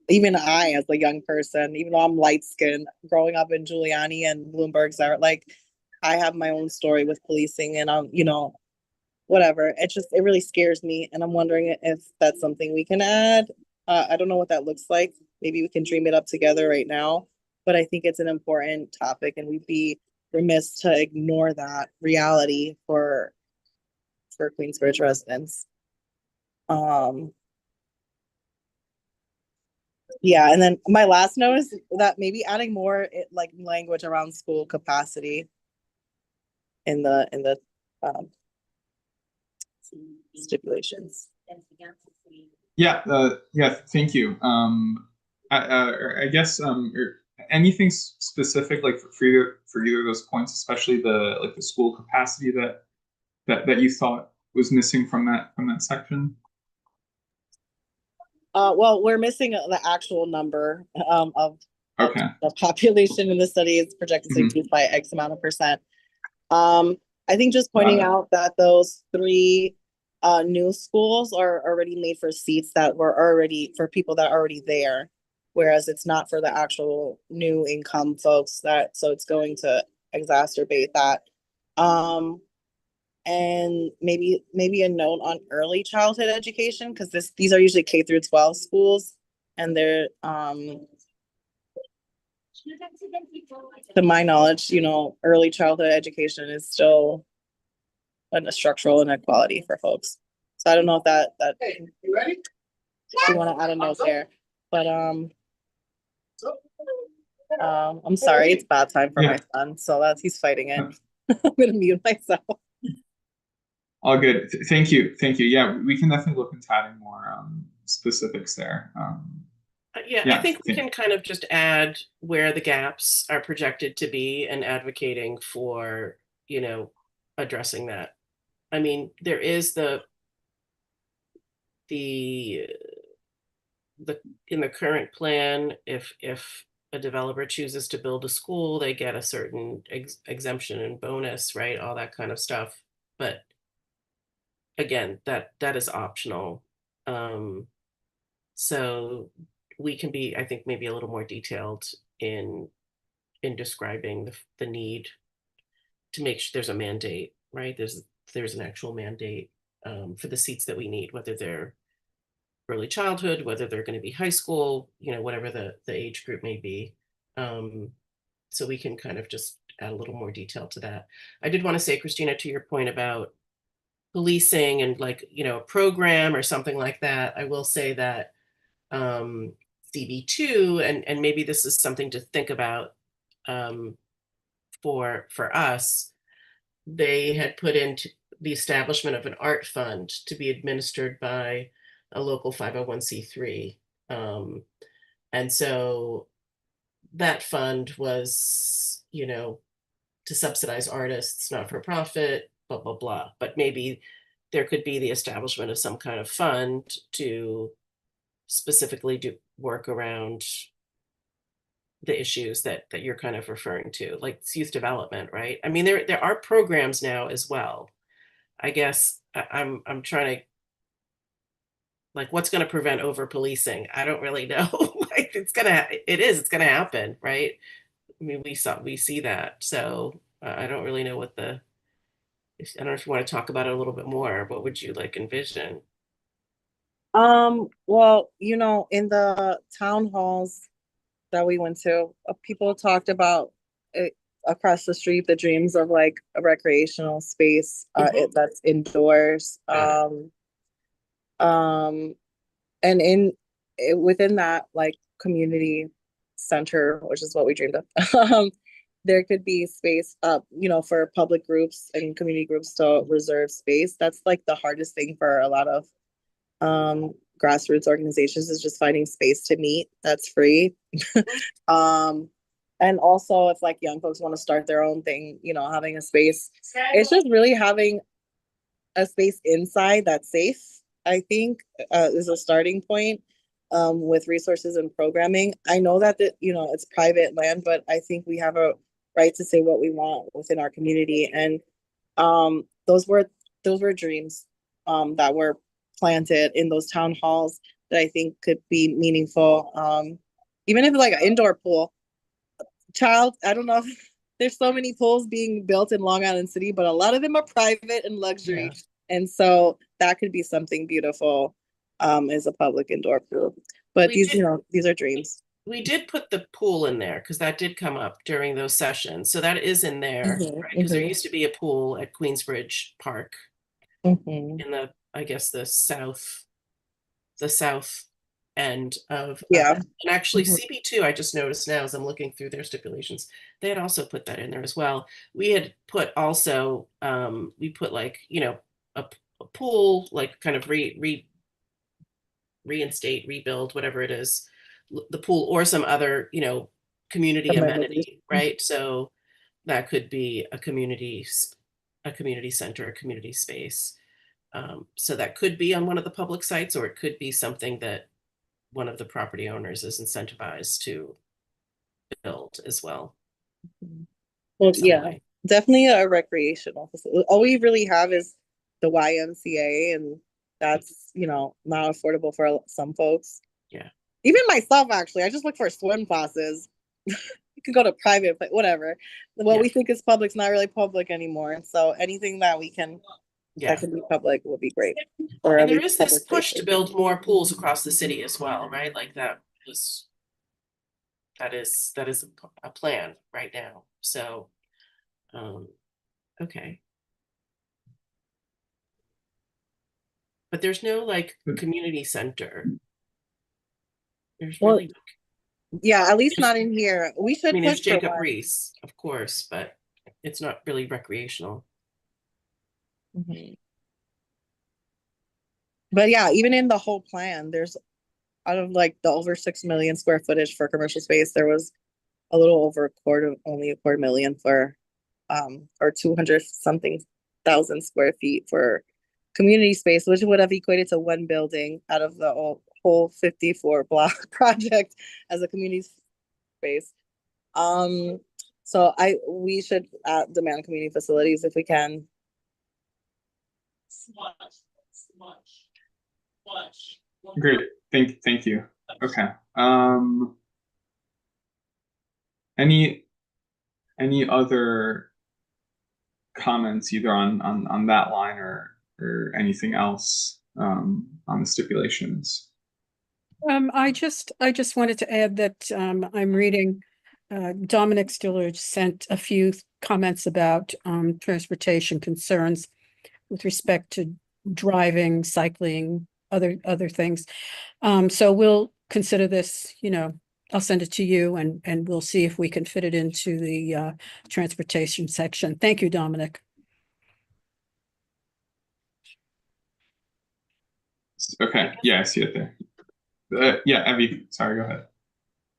Even I, as a young person, even though I'm light skinned, growing up in Giuliani and Bloomberg's are like, I have my own story with policing and whatever. It really scares me. And I'm wondering if that's something we can add. I don't know what that looks like. Maybe we can dream it up together right now, but I think it's an important topic and we'd be remiss to ignore that reality for Queensbridge residents. Yeah, and then my last note is that maybe adding more like language around school capacity in the stipulations. Yeah, thank you. I guess anything specific like for either of those points, especially the school capacity that you thought was missing from that section? Well, we're missing the actual number of Okay. the population in the study is projected to increase by X amount of percent. I think just pointing out that those 3 new schools are already made for seats that were already for people that are already there, whereas it's not for the actual new income folks so it's going to exacerbate that. And maybe a note on early childhood education, because these are usually K through 12 schools, and they're to my knowledge, early childhood education is still a structural inequality for folks. So I don't know if that you ready? You want to add a note there, but I'm sorry, it's bad time for my son, so he's fighting it. I'm gonna mute myself. All good. Thank you. Yeah, we can definitely look into adding more specifics there. Yeah, I think we can kind of just add where the gaps are projected to be and advocating for, addressing that. I mean, there is the in the current plan, if a developer chooses to build a school, they get a certain exemption and bonus, right? All that kind of stuff. But again, that is optional. So we can be, I think, maybe a little more detailed in describing the need to make sure there's a mandate, right? There's an actual mandate for the seats that we need, whether they're early childhood, whether they're going to be high school, whatever the age group may be. So we can kind of just add a little more detail to that. I did want to say, Christina, to your point about policing and like, a program or something like that, I will say that CB2, and maybe this is something to think about for us, they had put into the establishment of an art fund to be administered by a local 501c3. And so that fund was, to subsidize artists, not for profit, blah, blah, blah. But maybe there could be the establishment of some kind of fund to specifically do work around the issues that you're kind of referring to, like youth development, right? I mean, there are programs now as well. I guess I'm trying to, like, what's going to prevent over policing? I don't really know. Like, it's going to happen, right? I mean, we see that. So I don't really know I don't know if you want to talk about it a little bit more. What would you like envision? Well, in the town halls that we went to, people talked about it, across the street, the dreams of like a recreational space that's indoors. And within that, like, community center, which is what we dreamed of, there could be space for public groups and community groups to reserve space. That's like the hardest thing for a lot of grassroots organizations, is just finding space to meet that's free. And also, if like young folks want to start their own thing, having a space, it's just really having a space inside that's safe, I think, is a starting point, with resources and programming. I know that it's private land, but I think we have a right to say what we want within our community. And those were dreams that were planted in those town halls that I think could be meaningful. Even if it's like an indoor pool. I don't know if there's so many pools being built in Long Island City, but a lot of them are private and luxury. Yeah. And so that could be something beautiful, as a public indoor pool. But these are dreams. We did put the pool in there because that did come up during those sessions. So that is in there, right? Because there used to be a pool at Queensbridge Park in I guess the south end of and actually CB2, I just noticed now as I'm looking through their stipulations, they had also put that in there as well. We had put also we put like a pool, like kind of reinstate, rebuild, whatever it is, the pool or some other community amenity, right? So that could be a community center, a community space. So that could be on one of the public sites, or it could be something that one of the property owners is incentivized to build as well. Well, yeah, definitely a recreational facility. All we really have is the YMCA, and that's, not affordable for some folks. Yeah. Even myself, actually, I just look for swim classes. You can go to private, but whatever. What we think is public is not really public anymore. So anything that we can that can be public will be great. And there is this push to build more pools across the city as well, right? Like that is a plan right now. So, okay. But there's no like community center. There's really at least not in here. We should. I mean, there's Jacob Reese, of course, but it's not really recreational. But yeah, even in the whole plan, there's, out of like the over 6 million square footage for commercial space, there was a little over only a quarter million for, or 200 something thousand square feet for community space, which would have equated to one building out of the whole 54 block project as a community space. So we should demand community facilities if we can. Great, thank you. Okay. Any other comments either on that line or anything else on the stipulations? I just wanted to add that I'm reading Dominic Stillage sent a few comments about transportation concerns with respect to driving, cycling, other things. So we'll consider this, I'll send it to you and we'll see if we can fit it into the transportation section. Thank you, Dominic. Okay, yeah, I see it there. Yeah, Evie, sorry, go ahead.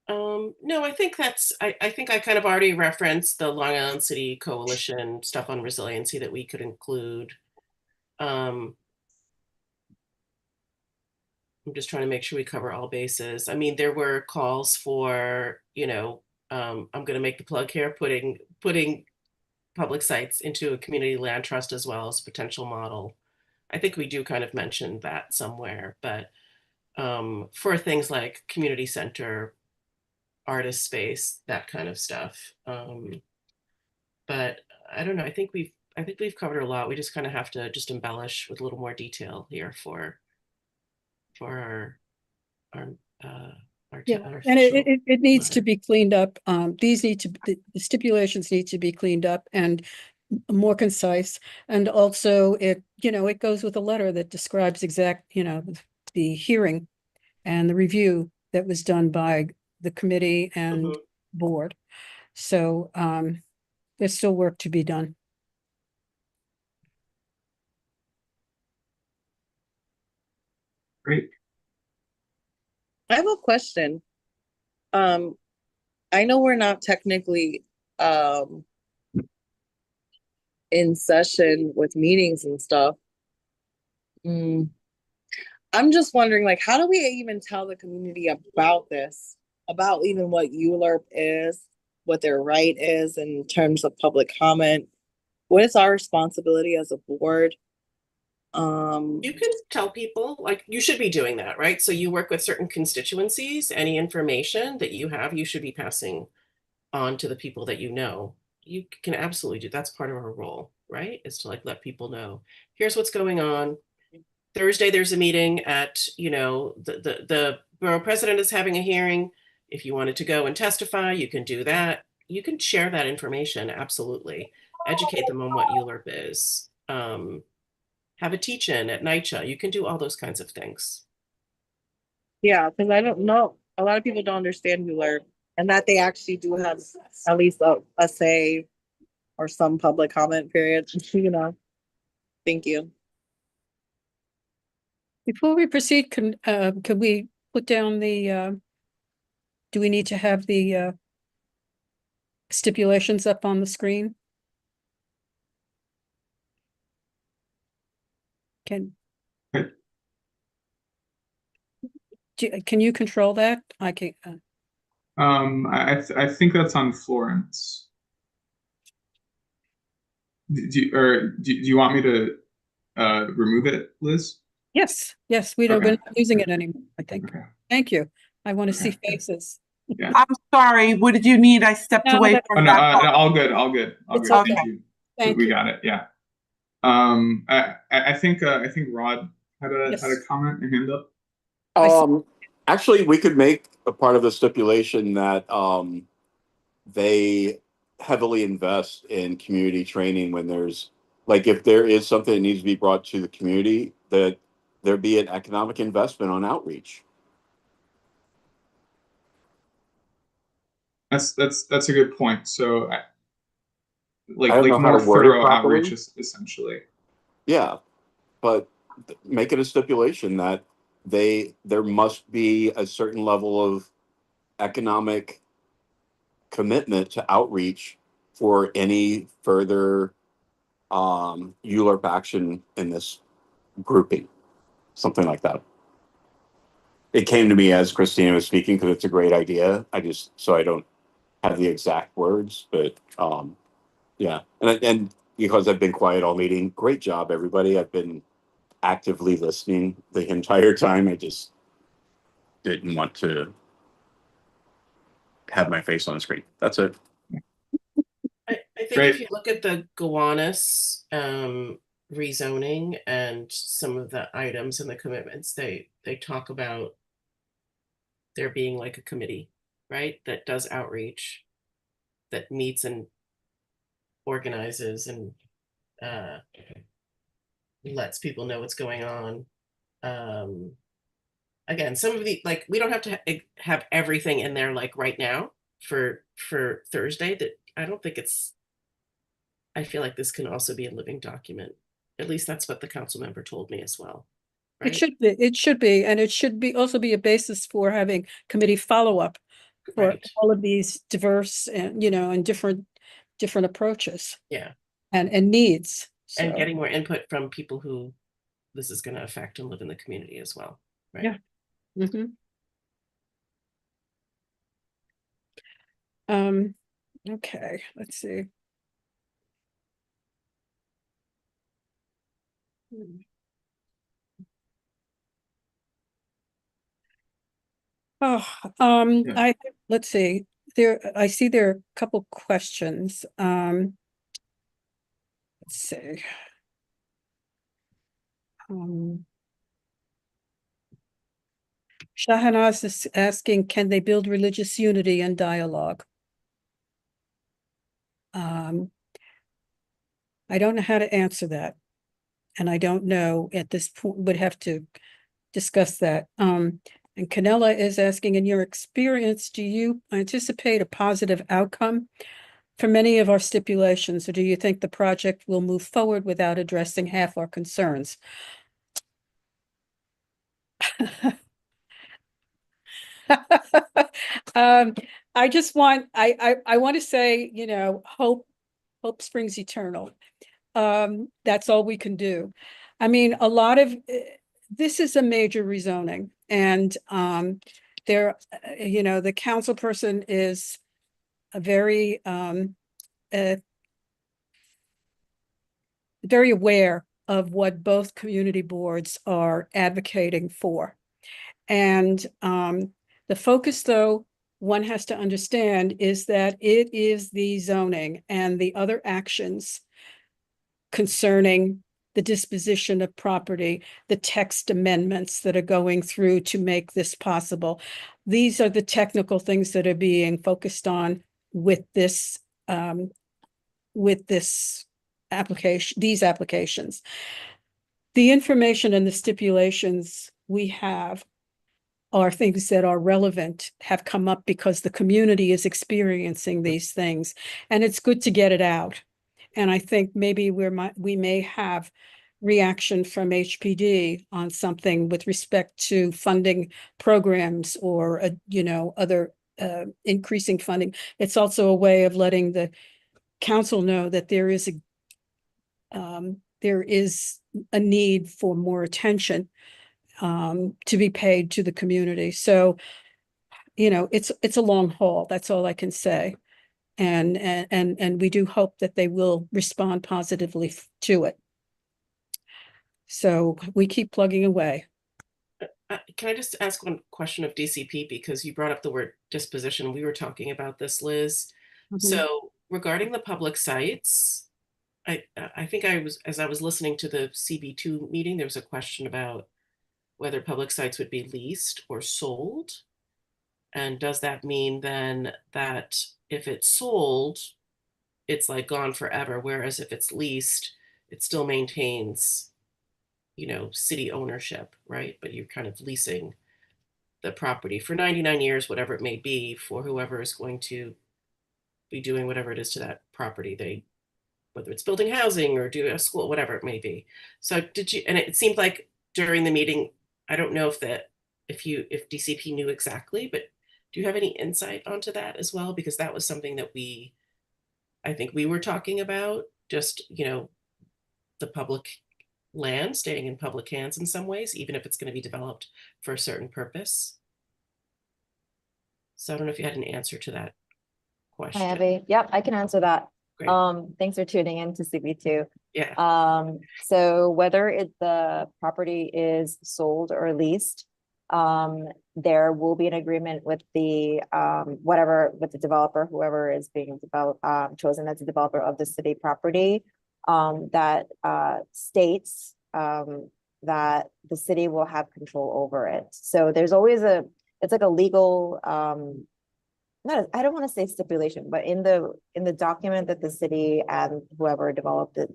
No, I think I think I kind of already referenced the Long Island City Coalition stuff on resiliency that we could include. I'm just trying to make sure we cover all bases. I mean, there were calls for, I'm going to make the plug here, putting public sites into a community land trust as well as potential model. I think we do kind of mention that somewhere, but for things like community center, artist space, that kind of stuff. But I don't know. I think we've covered a lot. We just kind of have to just embellish with a little more detail here for our Yeah, our and official it needs to letter. be cleaned up. The stipulations need to be cleaned up and more concise. And also it goes with a letter that describes the hearing and the review that was done by the committee and board. So there's still work to be done. Great. I have a question. I know we're not technically in session with meetings and stuff. I'm just wondering, like, how do we even tell the community about this? About even what ULURP is, what their right is in terms of public comment? What is our responsibility as a board? You can tell people, like, you should be doing that, right? So you work with certain constituencies. Any information that you have, you should be passing on to the people that you know. You can absolutely do that's part of our role, right? Is to, like, let people know, here's what's going on. Thursday there's a meeting at, the borough president is having a hearing. If you wanted to go and testify, you can do that. You can share that information, absolutely. Educate them on what ULURP is. Have a teach-in at NYCHA. You can do all those kinds of things. Yeah, because I don't know. A lot of people don't understand ULURP and that they actually do have at least a say or some public comment period, Thank you. Before we proceed, can we put down do we need to have the stipulations up on the screen? Can you control that? I can. I think that's on Florence. Do you want me to remove it, Liz? Yes, we don't, Okay. we're not using it anymore, I think. Okay. Thank you. I want to see Okay. faces. Yeah. I'm sorry, what did you need? I stepped No, away that's- Oh, from no, that. no, all good. It's Thank okay. you. Thank We you. got it. Yeah. I think Rod had Yes. a comment and hand up. Actually, we could make a part of the stipulation that they heavily invest in community training when there's, like, if there is something that needs to be brought to the community, that there be an economic investment on outreach. That's a good point. So, I don't know how more to word it thorough properly. outreach, essentially. Yeah, but make it a stipulation that there must be a certain level of economic commitment to outreach for any further ULURP action in this grouping, something like that. It came to me as Christina was speaking because it's a great idea. So I don't have the exact words, but yeah. And because I've been quiet all meeting, great job, everybody. I've been actively listening the entire time. I just didn't want to have my face on the screen. That's it. I think Great. if you look at the Gowanus rezoning and some of the items and the commitments, they talk about there being like a committee, right, that does outreach, that meets and organizes and lets people know what's going on. Again, some of the, like, we don't have to have everything in there like right now for Thursday. That I don't think it's, I feel like this can also be a living document. At least that's what the council member told me as well. Right? It should be, and it should be also be a basis for having committee follow-up for Right. all of these diverse and, you know, and different approaches Yeah. and needs. And So, getting more input from people who this is going to affect and live in the community as well. Right. Yeah. Okay, let's see. Oh, Yeah. let's see. I see there are a couple questions. Let's see. Shahanaz is asking, can they build religious unity and dialogue? I don't know how to answer that. And I don't know at this point, would have to discuss that. And Canella is asking, in your experience, do you anticipate a positive outcome for many of our stipulations, or do you think the project will move forward without addressing half our concerns? I just want, I want to say, you know, hope springs eternal. That's all we can do. I mean, a lot of this is a major rezoning, and there, you know, the council person is a very very aware of what both community boards are advocating for. And the focus, though, one has to understand is that it is the zoning and the other actions concerning the disposition of property, the text amendments that are going through to make this possible. These are the technical things that are being focused on with this application, these applications. The information and the stipulations we have are things that are relevant, have come up because the community is experiencing these things, and it's good to get it out. And I think maybe we may have reaction from HPD on something with respect to funding programs or, you know, other increasing funding. It's also a way of letting the council know that there is a need for more attention to be paid to the community. So, you know, it's a long haul. That's all I can say. And we do hope that they will respond positively to it. So we keep plugging away. Can I just ask one question of DCP, because you brought up the word disposition? We were talking about this, Liz. So regarding the public sites, I think as I was listening to the CB2 meeting, there was a question about whether public sites would be leased or sold. And does that mean then that if it's sold, it's like gone forever, whereas if it's leased, it still maintains, you know, city ownership, right? But you're kind of leasing the property for 99 years, whatever it may be, for whoever is going to be doing whatever it is to that property. Whether it's building housing or do a school, whatever it may be. So did you, and it seemed like during the meeting, I don't know if DCP knew exactly, but do you have any insight onto that as well? Because that was something that I think we were talking about, just, you know, the public land staying in public hands in some ways, even if it's going to be developed for a certain purpose. So I don't know if you had an answer to that question. Hi, Abby. Yep, I can answer that. Great. Thanks for tuning in to CB2. Yeah. So whether the property is sold or leased, there will be an agreement with the with the developer, whoever is being chosen as the developer of the city property, that states that the city will have control over it. So there's always it's like a legal, not, I don't want to say stipulation, but in the document that the city and whoever develops it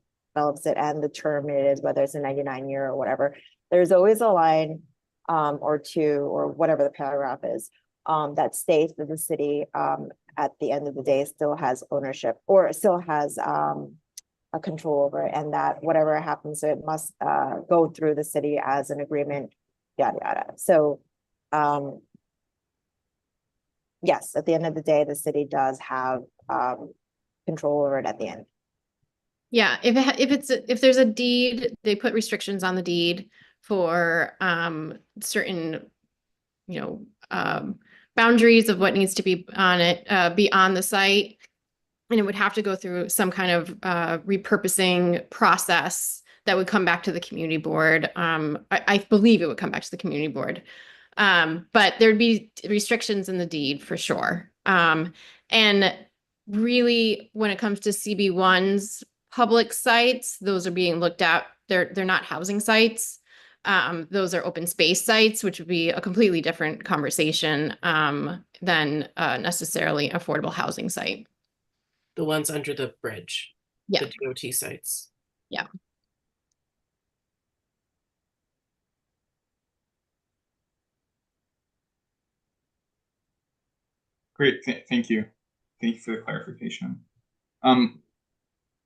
and the term it is, whether it's a 99-year or whatever, there's always a line or two or whatever the paragraph is that states that the city at the end of the day still has ownership or still has a control over it, and that whatever happens, it must go through the city as an agreement, yada yada. So yes, at the end of the day, the city does have control over it at the end. Yeah, if there's a deed, they put restrictions on the deed for certain, boundaries of what needs to be on it, be on the site. And it would have to go through some kind of repurposing process that would come back to the community board. I believe it would come back to the community board. But there'd be restrictions in the deed for sure. And really, when it comes to CB1's public sites, those are being looked at. They're not housing sites. Those are open space sites, which would be a completely different conversation than necessarily affordable housing site. The ones under the bridge. Yeah. The DOT sites. Yeah. Great, thank you. Thank you for the clarification.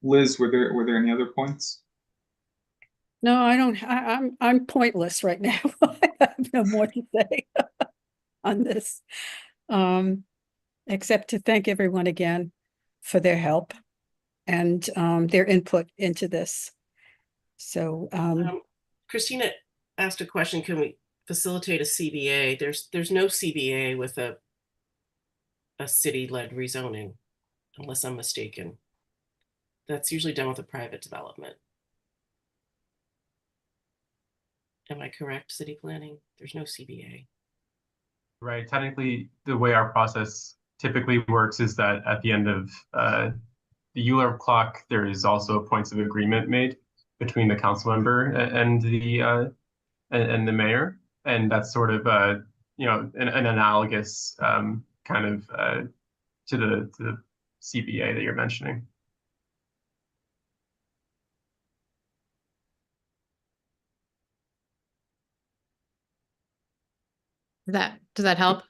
Liz, were there any other points? No, I don't, I'm pointless right now. I have no more to say on this. Except to thank everyone again for their help and their input into this. So Christina asked a question, can we facilitate a CBA? There's no CBA with a city-led rezoning, unless I'm mistaken. That's usually done with a private development. Am I correct, city planning? There's no CBA. Right. Technically, the way our process typically works is that at the end of the Euler clock, there is also points of agreement made between the council member and the mayor, and that's sort of an analogous kind of to the CBA that you're mentioning. Does that help?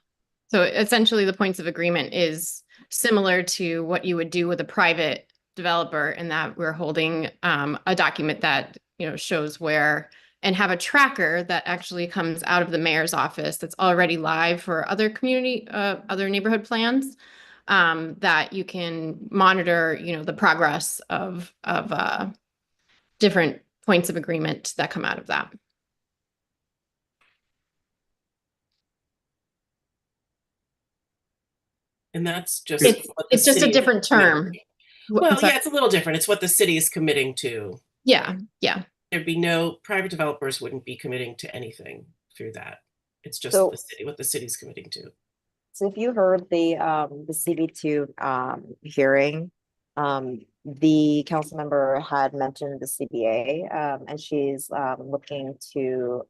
So essentially the points of agreement is similar to what you would do with a private developer, in that we're holding a document that, shows where, and have a tracker that actually comes out of the mayor's office that's already live for other community, other neighborhood plans, that you can monitor, the progress of different points of agreement that come out of that. And that's just it's just a different term. Well, yeah, it's a little different. It's what the city is committing to. Yeah. There'd be no private developers wouldn't be committing to anything through that. It's just So- the city, what the city's committing to. So if you heard the CB2 hearing, the council member had mentioned the CBA, and she's looking to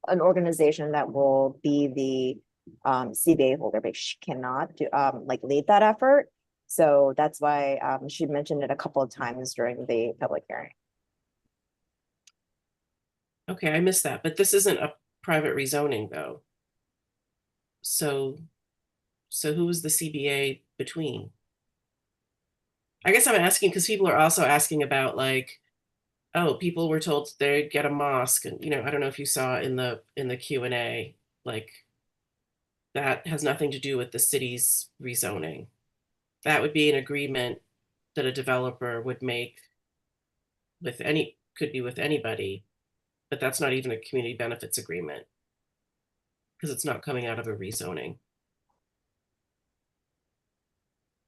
an organization that will be the CBA holder, but she cannot do lead that effort. So that's why she mentioned it a couple of times during the public hearing. Okay, I missed that, but this isn't a private rezoning though. So who is the CBA between? I guess I'm asking because people are also asking about oh, people were told they'd get a mosque, and I don't know if you saw in the Q&A, that has nothing to do with the city's rezoning. That would be an agreement that a developer would make could be with anybody, but that's not even a community benefits agreement because it's not coming out of a rezoning.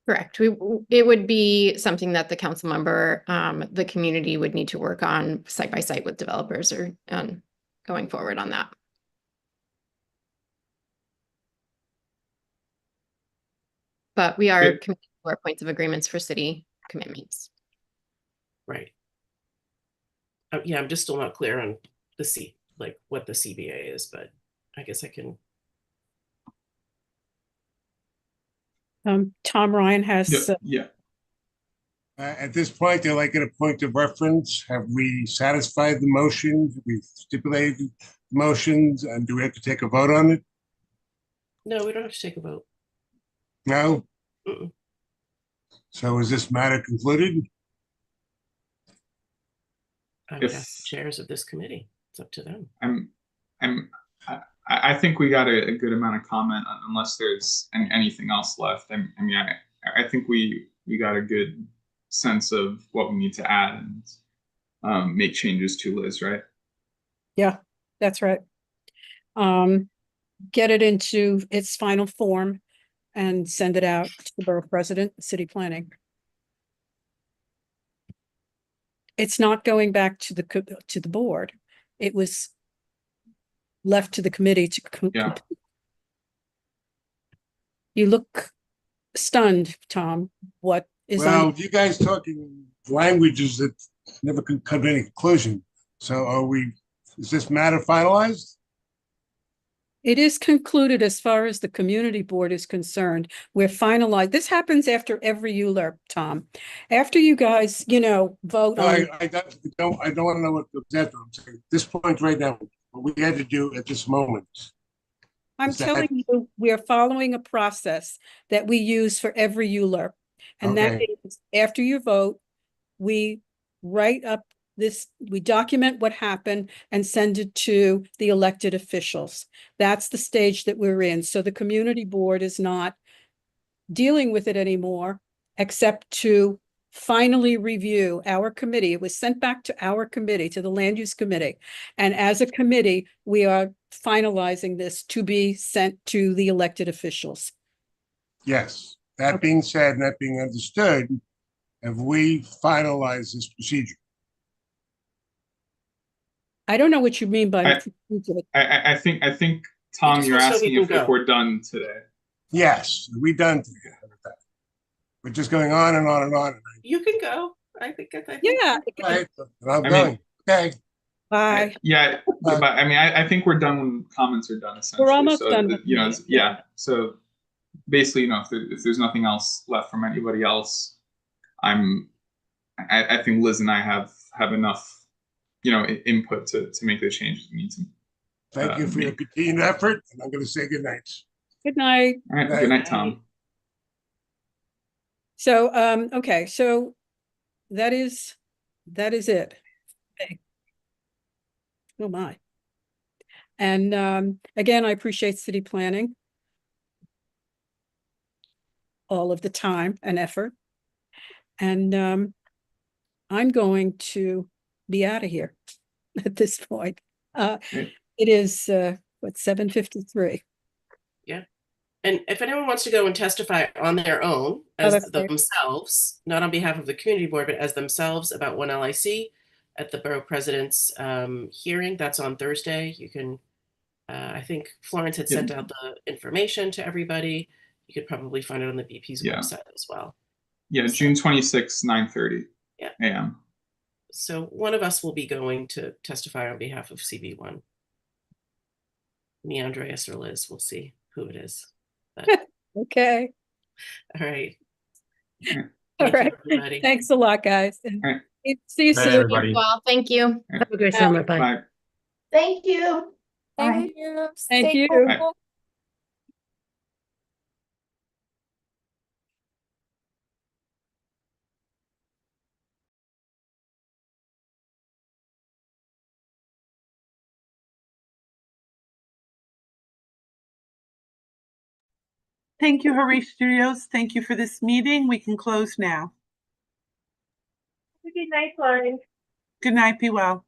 Correct. It would be something that the council member, the community would need to work on site by site with developers or going forward on that. But we are committed to our points of agreements for city commitments. Right. Yeah, I'm just still not clear on the like what the CBA is, but I guess I can. Tom Ryan has, Yeah. At this point, I'd like a point of reference. Have we satisfied the motion? Have we stipulated the motions, and do we have to take a vote on it? No, we don't have to take a vote. No? Mm-mm. So is this matter concluded? I would ask the chairs of this committee. It's up to them. I think we got a good amount of comment, unless there's anything else left. I think we got a good sense of what we need to add and make changes to, Liz, right? yeah, that's right. Get it into its final form and send it out to the borough president, city planning. It's not going back to the board. It was left to the committee to complete. You look stunned, Tom. What is Well, you guys talking languages that never could come to any conclusion. So is this matter finalized? It is concluded as far as the community board is concerned. We're finalized. This happens after every ULURP, Tom. After you guys, vote No, on. I don't want to know what that's what I'm saying. At this point right now, what we had to do at this moment. I'm is that- telling you, we are following a process that we use for every ULURP. And that Okay. is, after you vote, we write up this, we document what happened and send it to the elected officials. That's the stage that we're in. So the community board is not dealing with it anymore, except to finally review our committee. It was sent back to our committee, to the land use committee. And as a committee, we are finalizing this to be sent to the elected officials. Yes. That being said, and that being understood, have we finalized this procedure? I don't know what you mean by. I think Tom, you're asking if we're done today. Yes, we done today. We're just going on and on and on. You can go. I think. Yeah. Right, I'm going. Okay. Bye. Yeah, but I think we're done when comments are done. Essentially, We're almost so, done. Yeah. So basically, if there's nothing else left from anybody else, I think Liz and I have enough, input to make the changes we need to. Thank you for your continued effort, and I'm going to say good night. Good night. All right. Good night, Tom. So, okay, so that is it. Okay. Oh my. And again, I appreciate city planning. All of the time and effort. And I'm going to be out of here at this point. It is what, 7:53. Yeah. And if anyone wants to go and testify on their own as themselves, not on behalf of the community board, but as themselves about one LIC at the borough president's hearing, that's on Thursday. You can, I think Florence had sent out the information to everybody. You could probably find it on the BP's website as well. Yeah, June 26th, 9:30 a.m. So one of us will be going to testify on behalf of CB1. Me, Andreas, or Liz, we'll see who it is. But, okay. All right. All right. Everybody. Thanks a lot, guys. Right. See you soon. Everybody. Well, thank you. Have a great summer. Bye. Bye. Thank you. Thank you. Thank Stay you. cool. Thank you, Harish Studios. Thank you for this meeting. We can close now. Good night, Florence. Good night. Be well.